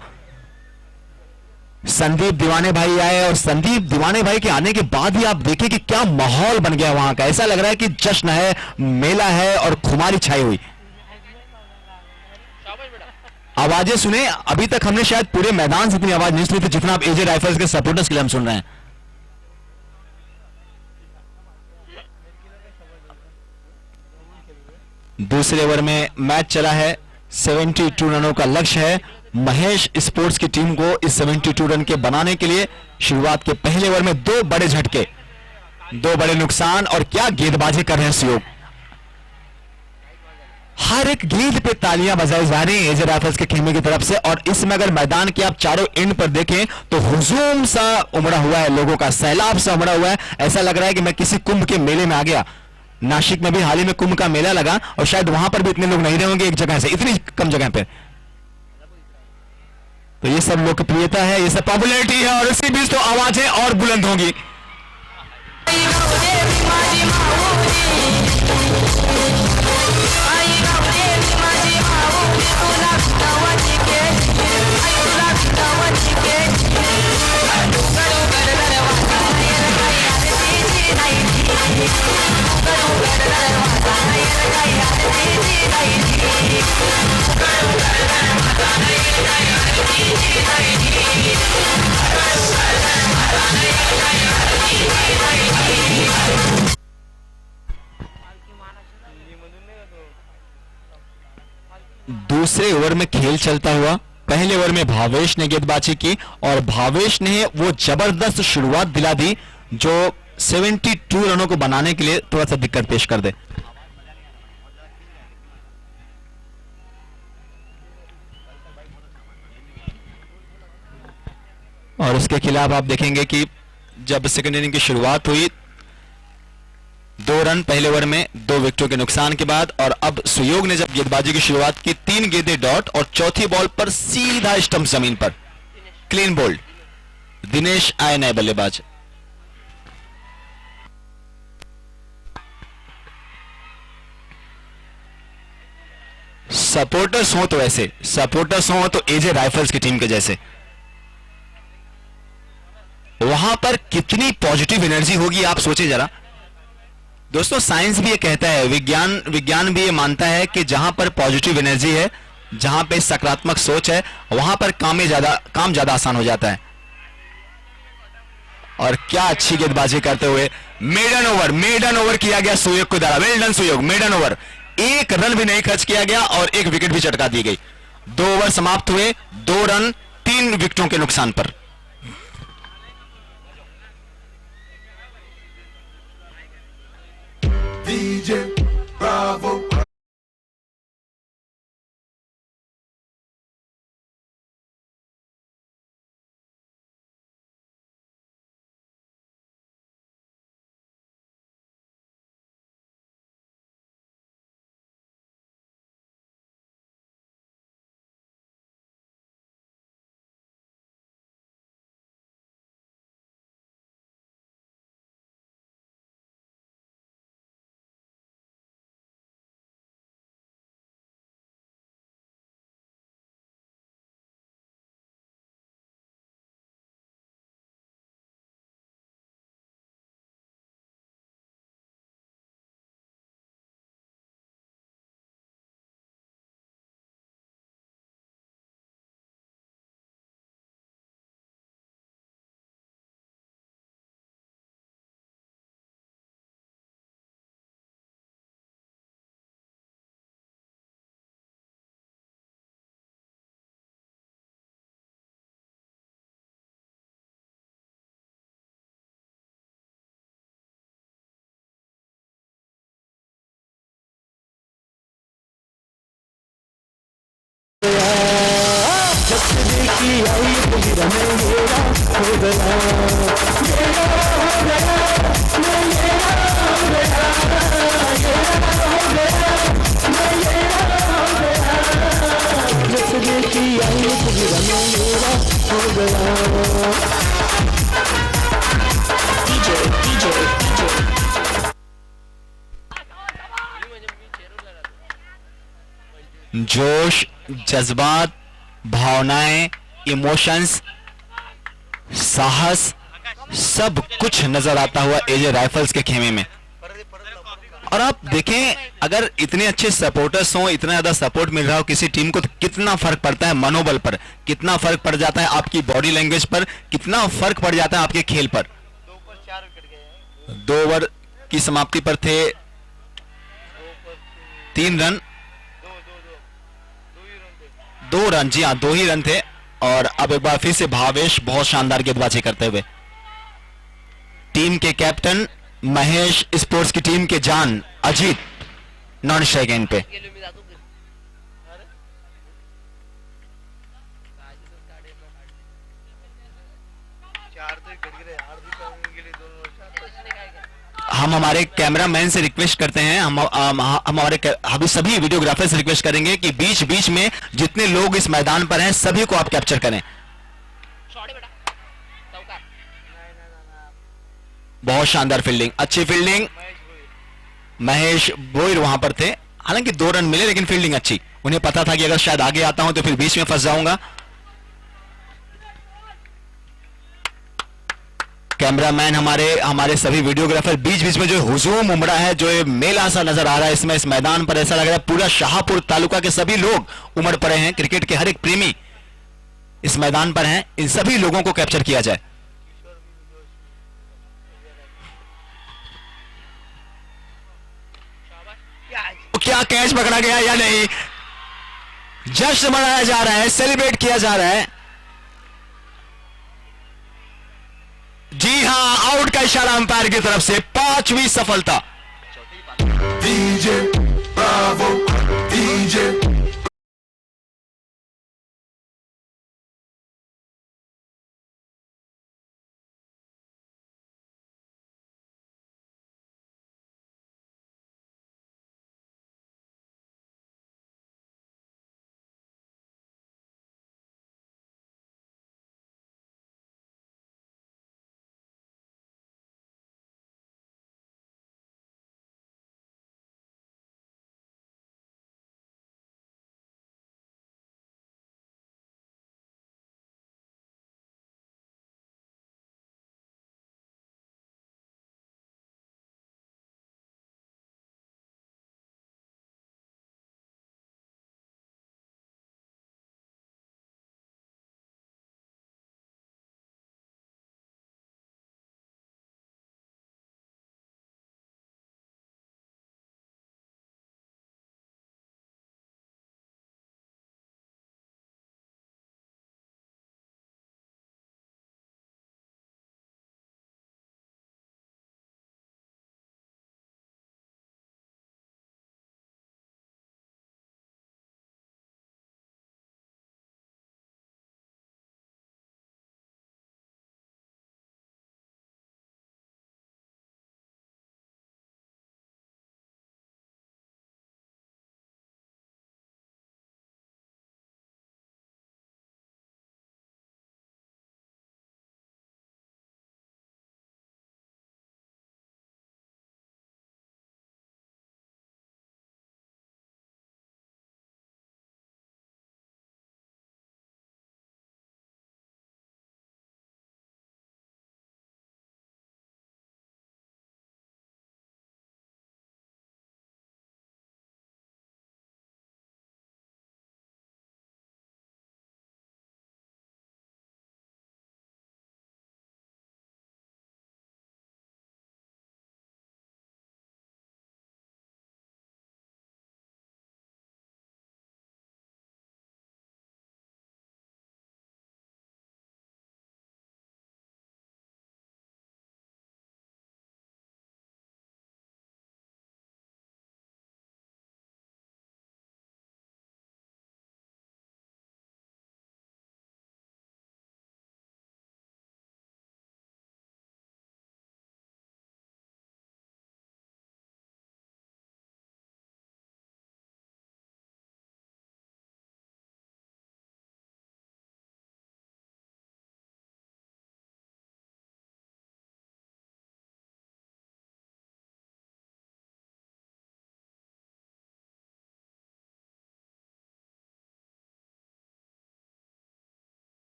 संदीप दीवाने भाई आए और संदीप दीवाने भाई के आने के बाद ही आप देखें कि क्या माहौल बन गया वहां का। ऐसा लग रहा है कि जश्न है, मेला है और खुमारी छाई हुई। आवाजें सुने, अभी तक हमने शायद पूरे मैदान से इतनी आवाज नहीं सुनी थी जितना आप एजे राइफल्स के सपोर्टर्स के लिए हम सुन रहे हैं। दूसरे ओवर में मैच चला है, 72 रनों का लक्ष्य है महेश स्पोर्ट्स की टीम को। इस 72 रन के बनाने के लिए शुरुआत के पहले ओवर में 2 बड़े झटके, 2 बड़े नुकसान और क्या गेंदबाजी कर रहे हैं सुयोग। हर एक गेंद पे तालियां बजाई जा रही हैं एजे राइफल्स के खेमे की तरफ से। और इसमें अगर मैदान के आप चारों एंड पर देखें तो हुजूम सा उमड़ा हुआ है, लोगों का सैलाब सा उमड़ा हुआ है। ऐसा लग रहा है कि मैं किसी कुंभ के मेले में आ गया। नासिक में भी हाल ही में कुंभ का मेला लगा और शायद वहां पर भी इतने लोग नहीं रहे होंगे एक जगह से, इतनी कम जगह पे। तो ये सब लोकप्रियता है, ये सब पॉपुलैरिटी है और इसी बीच तो आवाजें और बुलंद होंगी। दूसरे ओवर में खेल चलता हुआ, पहले ओवर में भावेश ने गेंदबाजी की और भावेश ने वो जबरदस्त शुरुआत दिला दी जो 72 रनों को बनाने के लिए थोड़ा सा दिक्कत पेश कर दे। और उसके खिलाफ आप देखेंगे कि जब सेकंड इनिंग की शुरुआत हुई 2 रन पहले ओवर में 2 विकेटों के नुकसान के बाद, और अब सुयोग ने जब गेंदबाजी की शुरुआत की 3 गेंदें डॉट और चौथी बॉल पर सीधा स्टंप जमीन पर क्लीन बोल्ड। दिनेश आए नए बल्लेबाज। सपोर्टर्स हो तो ऐसे, सपोर्टर्स हो तो एजे राइफल्स की टीम के जैसे, वहां पर कितनी पॉजिटिव एनर्जी होगी आप सोचिए जरा। दोस्तों साइंस भी ये कहता है, विज्ञान भी ये मानता है कि जहां पर पॉजिटिव एनर्जी है, जहां पे सकारात्मक सोच है, वहां पर काम ज्यादा आसान हो जाता है। और क्या अच्छी गेंदबाजी करते हुए मेडन ओवर किया गया सुयोग को द्वारा। वेल डन सुयोग, मेडन ओवर, एक रन भी नहीं खर्च किया गया और एक विकेट भी चटका दी गई। 2 ओवर समाप्त हुए, 2 रन 3 विकेटों के नुकसान पर। DJ Bravo. जोश, जज्बात, भावनाएं, इमोशंस, साहस, सब कुछ नजर आता हुआ एजे राइफल्स के खेमे में। और आप देखें, अगर इतने अच्छे सपोर्टर्स हों, इतना ज्यादा सपोर्ट मिल रहा हो किसी टीम को, तो कितना फर्क पड़ता है मनोबल पर, कितना फर्क पड़ जाता है आपकी बॉडी लैंग्वेज पर, कितना फर्क पड़ जाता है आपके खेल पर। 2 ओवर की समाप्ति पर थे 3 रन, 2 रन, जी हाँ 2 ही रन थे। और अब एक बार फिर से भावेश बहुत शानदार गेंदबाजी करते हुए। टीम के कैप्टन महेश, स्पोर्ट्स की टीम के जान अजीत नॉन स्ट्राइक एंड पे। हम हमारे कैमरामैन से रिक्वेस्ट करते हैं, हम सभी वीडियोग्राफर से रिक्वेस्ट करेंगे कि बीच बीच में जितने लोग इस मैदान पर हैं सभी को आप कैप्चर करें। बहुत शानदार फील्डिंग, अच्छी फील्डिंग। महेश भोईर वहां पर थे, हालांकि 2 रन मिले लेकिन फील्डिंग अच्छी। उन्हें पता था कि अगर शायद आगे आता हूं तो फिर बीच में फंस जाऊंगा। कैमरामैन, हमारे सभी वीडियोग्राफर, बीच बीच में जो हुजूम उमड़ा है, जो ये मेला सा नजर आ रहा है इसमें, इस मैदान पर ऐसा लग रहा है पूरा शाहपुर तालुका के सभी लोग उमड़ पड़े हैं। क्रिकेट के हर एक प्रेमी इस मैदान पर हैं, इन सभी लोगों को कैप्चर किया जाए। क्या कैच पकड़ा गया या नहीं? जश्न मनाया जा रहा है, सेलिब्रेट किया जा रहा है। जी हां, आउट का इशारा अंपायर की तरफ से, 5वीं सफलता। DJ Bravo. DJ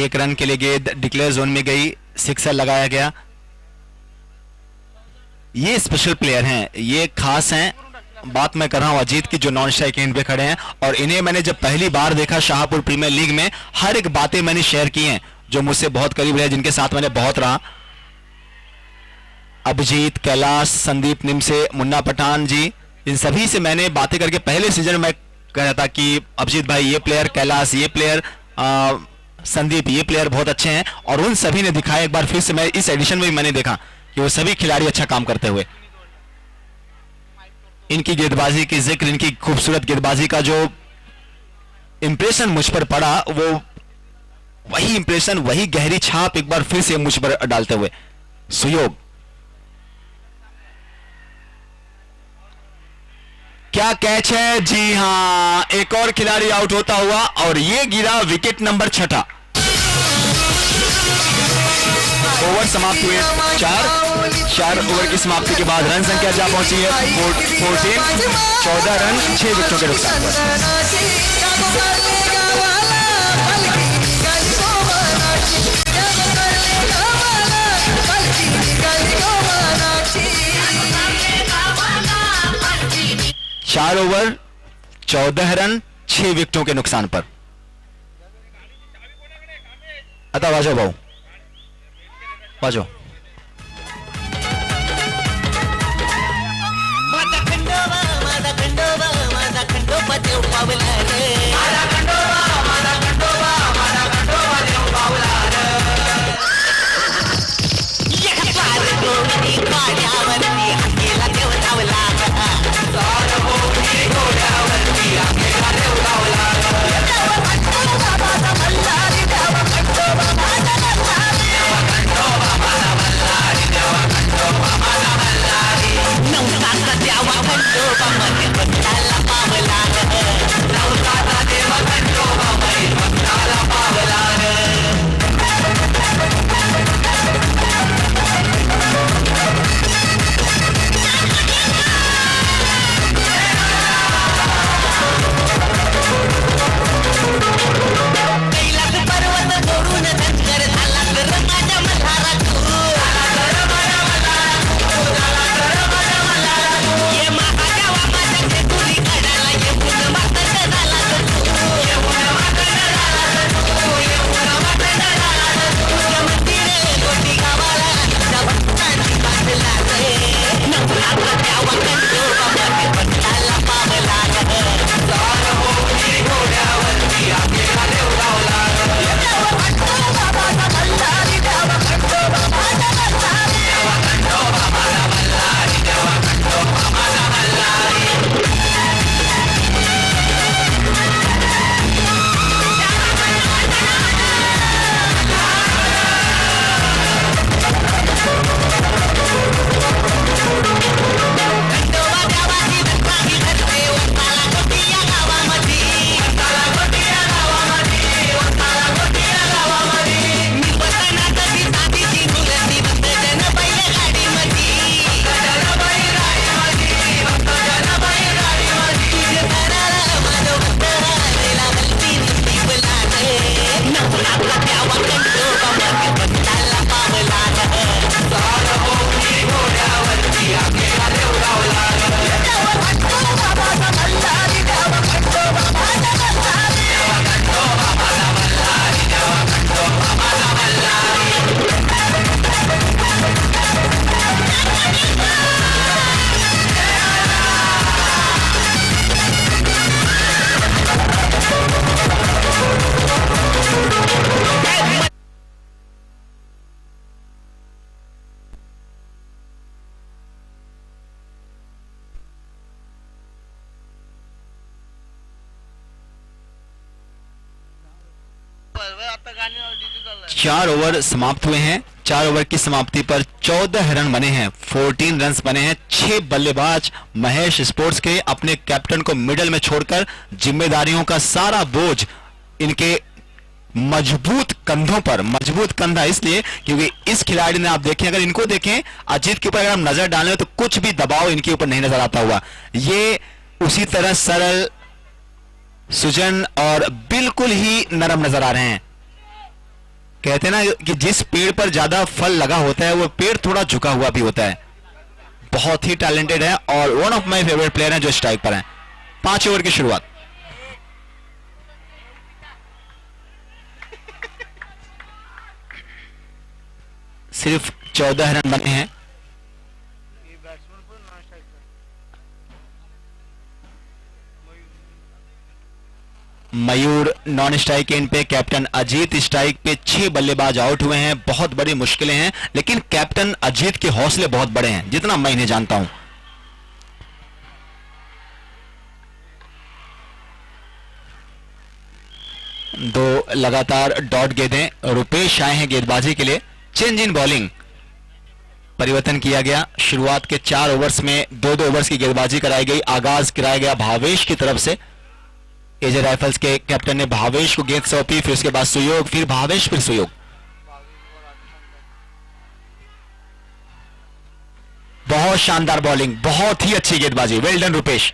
1 रन के लिए गेंद डिक्लेयर जोन में गई, सिक्सर लगाया गया। ये स्पेशल प्लेयर हैं, ये खास हैं। बात मैं कर रहा हूं अजीत की, जो नॉन स्ट्राइक एंड पे खड़े हैं, और इन्हें मैंने जब पहली बार देखा शाहपुर प्रीमियर लीग में, हर एक बातें मैंने शेयर की हैं जो मुझसे बहुत करीब रहे, जिनके साथ मैंने बहुत रहा। अभिजीत, कैलाश, संदीप निमसे, मुन्ना पठान जी, इन सभी से मैंने बातें करके पहले सीजन में कह रहा था कि अभिजीत भाई ये प्लेयर, कैलाश ये प्लेयर, संदीप ये प्लेयर बहुत अच्छे हैं, और उन सभी ने दिखाया। एक बार फिर से मैं इस एडिशन में भी मैंने देखा कि वो सभी खिलाड़ी अच्छा काम करते हुए। इनकी गेंदबाजी की जिक्र, इनकी खूबसूरत गेंदबाजी का जो इंप्रेशन मुझ पर पड़ा, वो वही इंप्रेशन, वही गहरी छाप एक बार फिर से मुझ पर डालते हुए। सुयोग, क्या कैच है? जी हां, एक और खिलाड़ी आउट होता हुआ, और ये गिरा विकेट नंबर 6। ओवर समाप्त हुए 4 ओवर की समाप्ति के बाद रन संख्या जा पहुंची है 14 रन 6 विकेटों के नुकसान पर। चार ओवर 14 रन 6 विकेटों के नुकसान पर। आता वाजो भाऊ, वाजो। चार ओवर समाप्त हुए हैं। 4 ओवर की समाप्ति पर 14 रन बने हैं, 14 रन बने हैं। 6 बल्लेबाज महेश स्पोर्ट्स के अपने कैप्टन को मिडल में छोड़कर जिम्मेदारियों का सारा बोझ इनके मजबूत कंधों पर। मजबूत कंधा इसलिए क्योंकि इस खिलाड़ी ने, आप देखें, अगर इनको देखें, अजीत के ऊपर अगर हम नजर डालें तो कुछ भी दबाव इनके ऊपर नहीं नजर आता हुआ। ये उसी तरह सरल, सुजन और बिल्कुल ही नरम नजर आ रहे हैं। कहते हैं ना कि जिस पेड़ पर ज्यादा फल लगा होता है वो पेड़ थोड़ा झुका हुआ भी होता है। बहुत ही टैलेंटेड है और one of my favourite player हैं जो स्ट्राइक पर हैं। 5 ओवर की शुरुआत। सिर्फ 14 रन बने हैं। ये बैट्समैन पर नॉन स्ट्राइक पर मयूर नॉन स्ट्राइक एंड पे, कैप्टन अजीत स्ट्राइक पे। 6 बल्लेबाज आउट हुए हैं। बहुत बड़ी मुश्किलें हैं लेकिन कैप्टन अजीत के हौसले बहुत बड़े हैं जितना मैं इन्हें जानता हूं। दो लगातार डॉट गेंदें। रुपेश आए हैं गेंदबाजी के लिए। चेंज इन बॉलिंग परिवर्तन किया गया। शुरुआत के 4 ओवर्स में 2-2 ओवर्स की गेंदबाजी कराई गई। आगाज कराया गया भावेश की तरफ से। एजे राइफल्स के कैप्टन ने भावेश को गेंद सौंपी, फिर उसके बाद सुयोग, फिर भावेश, फिर सुयोग। बहुत शानदार बॉलिंग, बहुत ही अच्छी गेंदबाजी। Well done Rupesh.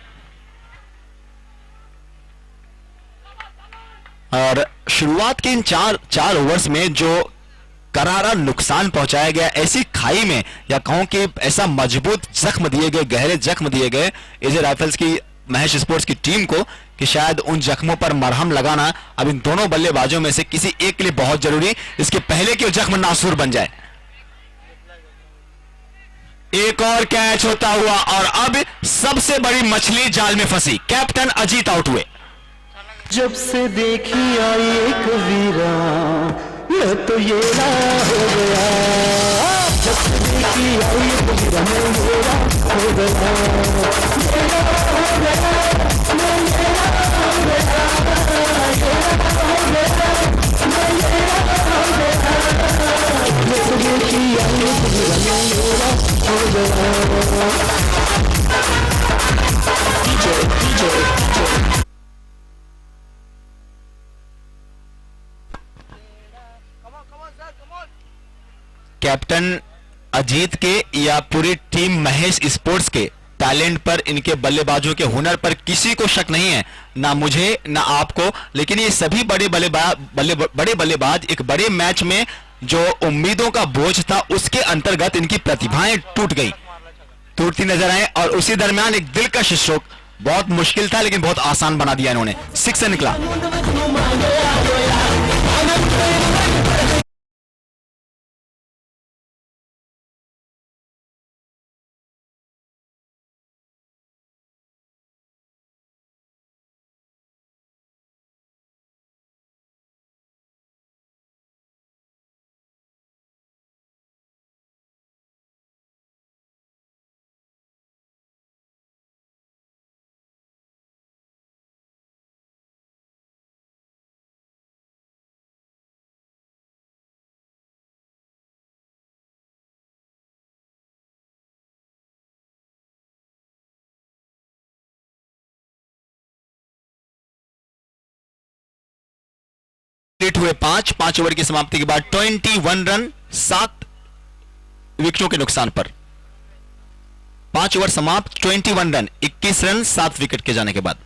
और शुरुआत के इन चार ओवर्स में जो करारा नुकसान पहुंचाया गया, ऐसी खाई में या कहूं कि ऐसा मजबूत जख्म दिए गए, गहरे जख्म दिए गए एजे राइफल्स की, महेश स्पोर्ट्स की टीम को, कि शायद उन जख्मों पर मरहम लगाना अब इन दोनों बल्लेबाजों में से किसी एक के लिए बहुत जरूरी, इसके पहले कि वो जख्म नासूर बन जाए। एक और कैच होता हुआ और अब सबसे बड़ी मछली जाल में फंसी। कैप्टन अजीत आउट हुए। जब से देखी आई एक वीरा ये तो ये ना हो गया। जब से देखी आई एक वीरा मैं मेरा हो गया। मेरा हो गया, मैं मेरा हो गया, मेरा हो गया, मैं मेरा हो गया। जब से देखी आई एक वीरा मैं मेरा हो गया। DJ कैप्टन अजीत के या पूरी टीम महेश स्पोर्ट्स के टैलेंट पर, इनके बल्लेबाजों के हुनर पर किसी को शक नहीं है, ना मुझे ना आपको। लेकिन ये सभी बड़े बल्लेबाज एक बड़े मैच में जो उम्मीदों का बोझ था उसके अंतर्गत इनकी प्रतिभाएं टूटती नजर आए और उसी दरमियान एक दिलकश स्ट्रोक, बहुत मुश्किल था लेकिन बहुत आसान बना दिया इन्होंने। 6 से निकला। कंप्लीट हुए 5 ओवर की समाप्ति के बाद 21 रन 7 विकेटों के नुकसान पर। 5 ओवर समाप्त, 21 रन 21 रन 7 विकेट के जाने के बाद।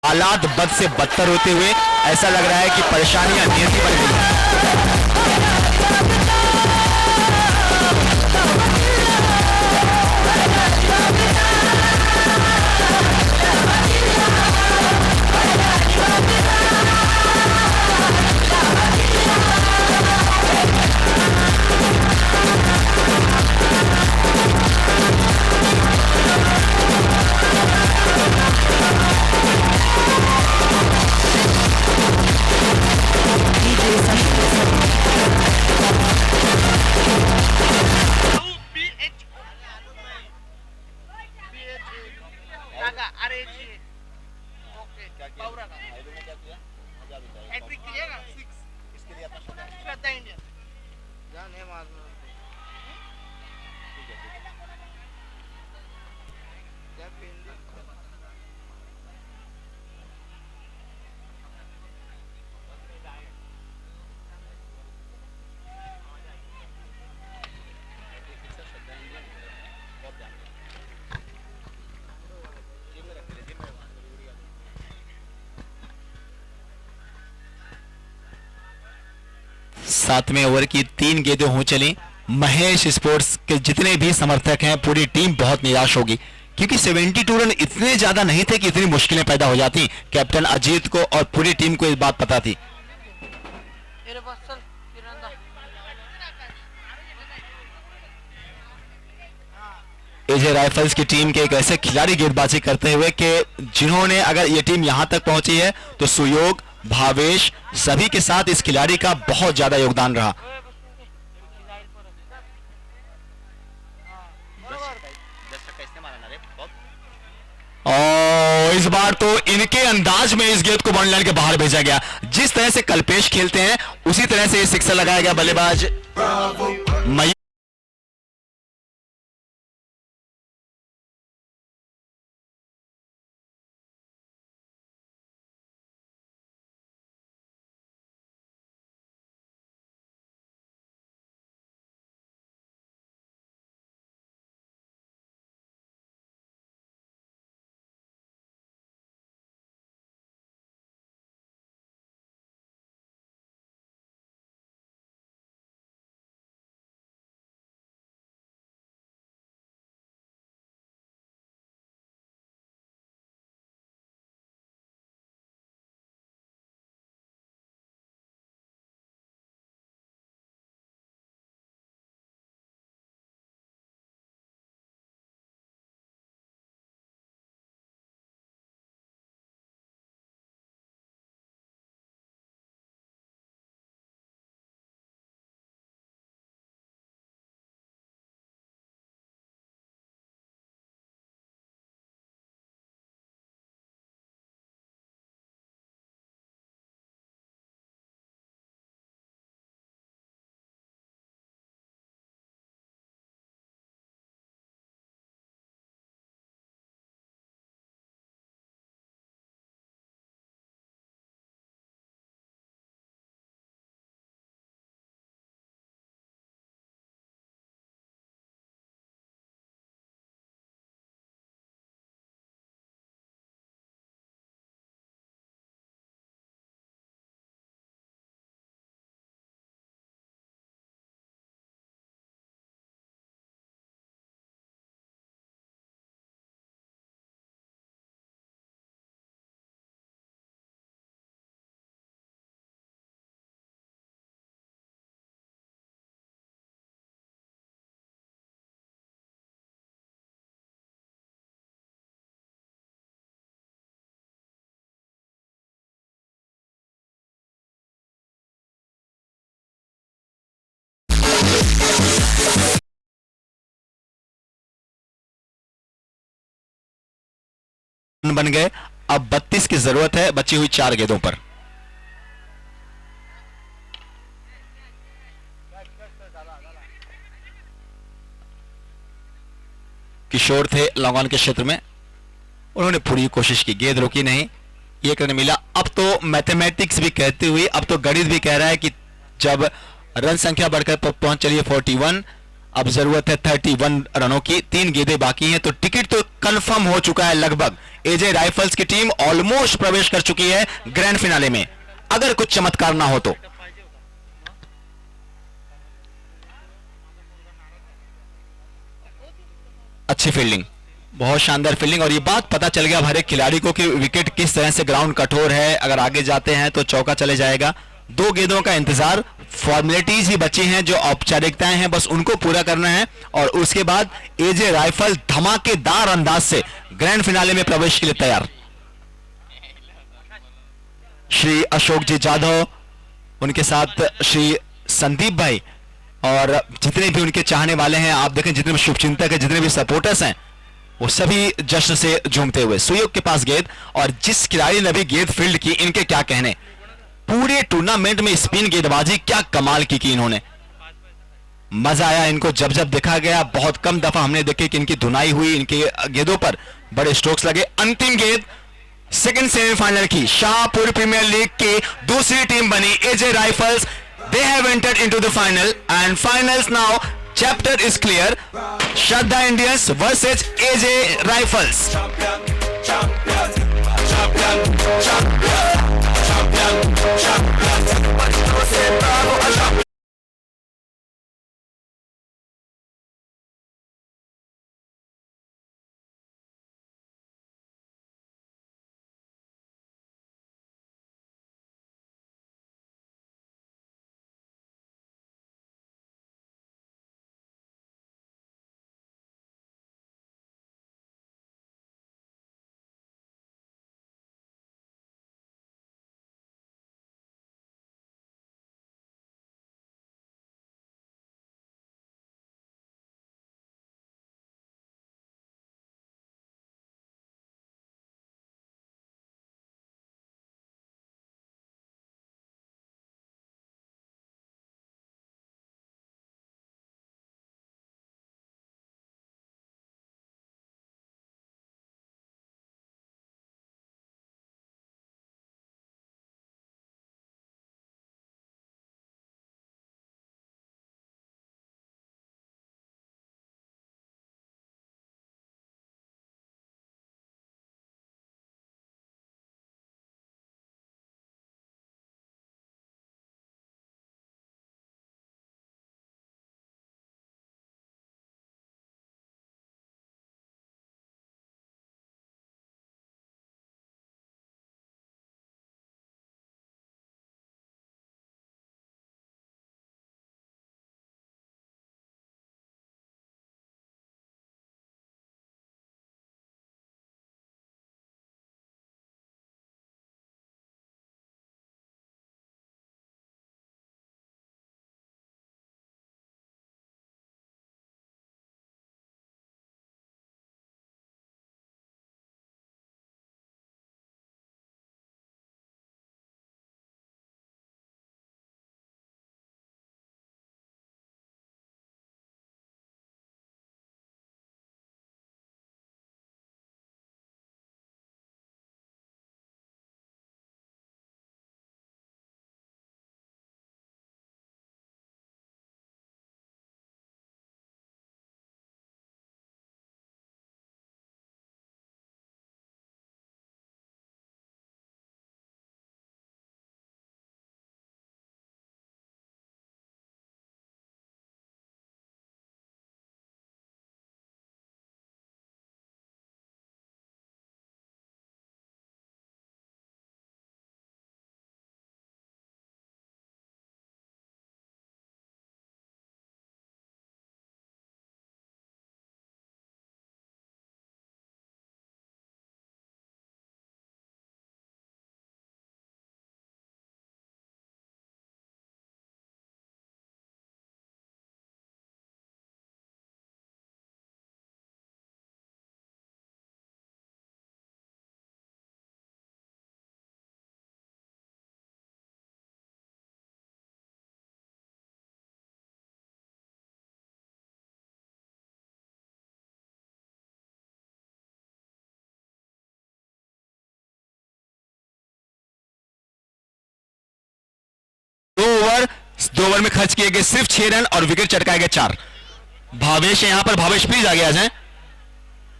हालात बद से बदतर होते हुए ऐसा लग रहा है कि परेशानियां नियति बन गई हैं। सातवें ओवर की 3 गेंदें हो चली। महेश स्पोर्ट्स के जितने भी समर्थक हैं पूरी टीम बहुत निराश होगी क्योंकि 72 रन इतने ज्यादा नहीं थे कि इतनी मुश्किलें पैदा हो जाती। कैप्टन अजीत को और पूरी टीम को इस बात पता थी। एजे राइफल्स की टीम के एक ऐसे खिलाड़ी गेंदबाजी करते हुए कि जिन्होंने अगर ये टीम यहां तक पहुंची है तो सुयोग, भावेश सभी के साथ इस खिलाड़ी का बहुत ज्यादा योगदान रहा। और इस बार तो इनके अंदाज में इस गेंद को बाउंड्री लाइन के बाहर भेजा गया। जिस तरह से कल्पेश खेलते हैं उसी तरह से सिक्सर लगाया गया। बल्लेबाज मयूर बन गए। अब 32 की जरूरत है बची हुई 4 गेंदों पर। किशोर थे लॉन्ग ऑन के क्षेत्र में, उन्होंने पूरी कोशिश की, गेंद रोकी नहीं, एक रन मिला। अब तो मैथमेटिक्स भी कहती हुई, अब तो गणित भी कह रहा है कि जब रन संख्या बढ़कर पहुंच चली है 41, अब जरूरत है 31 रनों की, 3 गेंदें बाकी हैं, तो टिकट तो कंफर्म हो चुका है लगभग। एजे राइफल्स की टीम ऑलमोस्ट प्रवेश कर चुकी है ग्रैंड फिनाले में, अगर कुछ चमत्कार ना हो तो। अच्छी फील्डिंग, बहुत शानदार फील्डिंग, और ये बात पता चल गया हर एक खिलाड़ी को कि विकेट किस तरह से ग्राउंड कठोर है, अगर आगे जाते हैं तो चौका चले जाएगा। 2 गेंदों का इंतजार, फॉर्मेलिटीज ही बची हैं, जो औपचारिकताएं हैं बस उनको पूरा करना है, और उसके बाद एजे राइफल धमाकेदार अंदाज से ग्रैंड फिनाले में प्रवेश के लिए तैयार। श्री अशोक जी जाधव, उनके साथ श्री संदीप भाई, और जितने भी उनके चाहने वाले हैं, आप देखें जितने भी शुभचिंतक हैं, जितने भी सपोर्टर्स हैं, वो सभी जश्न से झूमते हुए। सुयोग के पास गेंद, और जिस खिलाड़ी ने भी गेंद फील्ड की, इनके क्या कहने, पूरे टूर्नामेंट में स्पिन गेंदबाजी क्या कमाल की इन्होंने। मजा आया इनको जब जब देखा गया, बहुत कम दफा हमने देखे कि इनकी धुनाई हुई, इनके गेंदों पर बड़े स्ट्रोक्स लगे। अंतिम गेंद सेकंड सेमीफाइनल की, शाहपुर प्रीमियर लीग की दूसरी टीम बनी एजे rifles. They have entered into the final, and finals now. Chapter is clear. Shraddha Indians versus AJ Rifles. Champion, champion, champion, champion, champion, champion. Everybody knows it, bravo, a champion. दो over में खर्च किए गए सिर्फ 6 run और wicket चटकाए गए 4। भावेश है यहाँ पर, भावेश प्लीज आगे आ जाएं।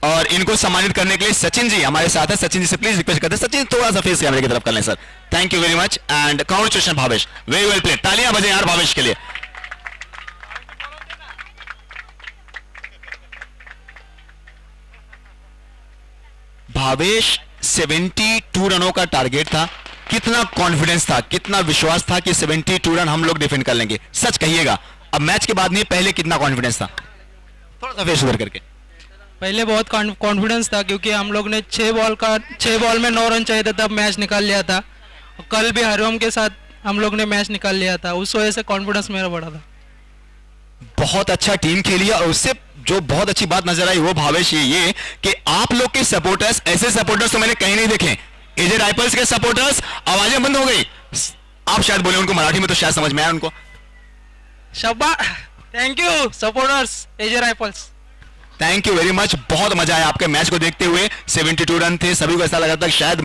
और इनको सम्मानित करने के लिए सचिन जी हमारे साथ है, सचिन जी से प्लीज रिक्वेस्ट करते हैं, सचिन थोड़ा सा फेस कैमरे की तरफ कर लें sir. Thank you very much and congratulation Bhavesh, very well played, तालियां बजें यार भावेश के लिए। भावेश 72 रनों का टारगेट था, कितना कॉन्फिडेंस था, कितना विश्वास था कि 72 रन हम लोग डिफेंड कर लेंगे, सच कहिएगा। अब मैच के बाद नहीं, पहले कितना कॉन्फिडेंस था, थोड़ा सा फेस उधर करके। पहले बहुत कॉन्फिडेंस था क्योंकि हम लोग ने 6 बॉल में 9 रन चाहिए था, तब मैच निकाल लिया था। कल भी हरिओम के साथ हम लोग ने मैच निकाल लिया था, उस वजह से कॉन्फिडेंस मेरा बढ़ा था। बहुत अच्छा टीम खेली और उससे जो बहुत अच्छी बात नजर आई वो भावेश ये कि आप लोग के सपोर्टर्स, ऐसे सपोर्टर्स तो मैंने कहीं नहीं देखे। एजे राइफल्स के सपोर्टर्स आवाजें बंद हो गई, आप शायद बोले उनको मराठी में तो शायद समझ में आया उनको। शाबाश, thank you supporters AJ rifles. Thank you very much, बहुत मजा आया आपके मैच को देखते हुए। 72 रन थे, सभी को ऐसा लगा था शायद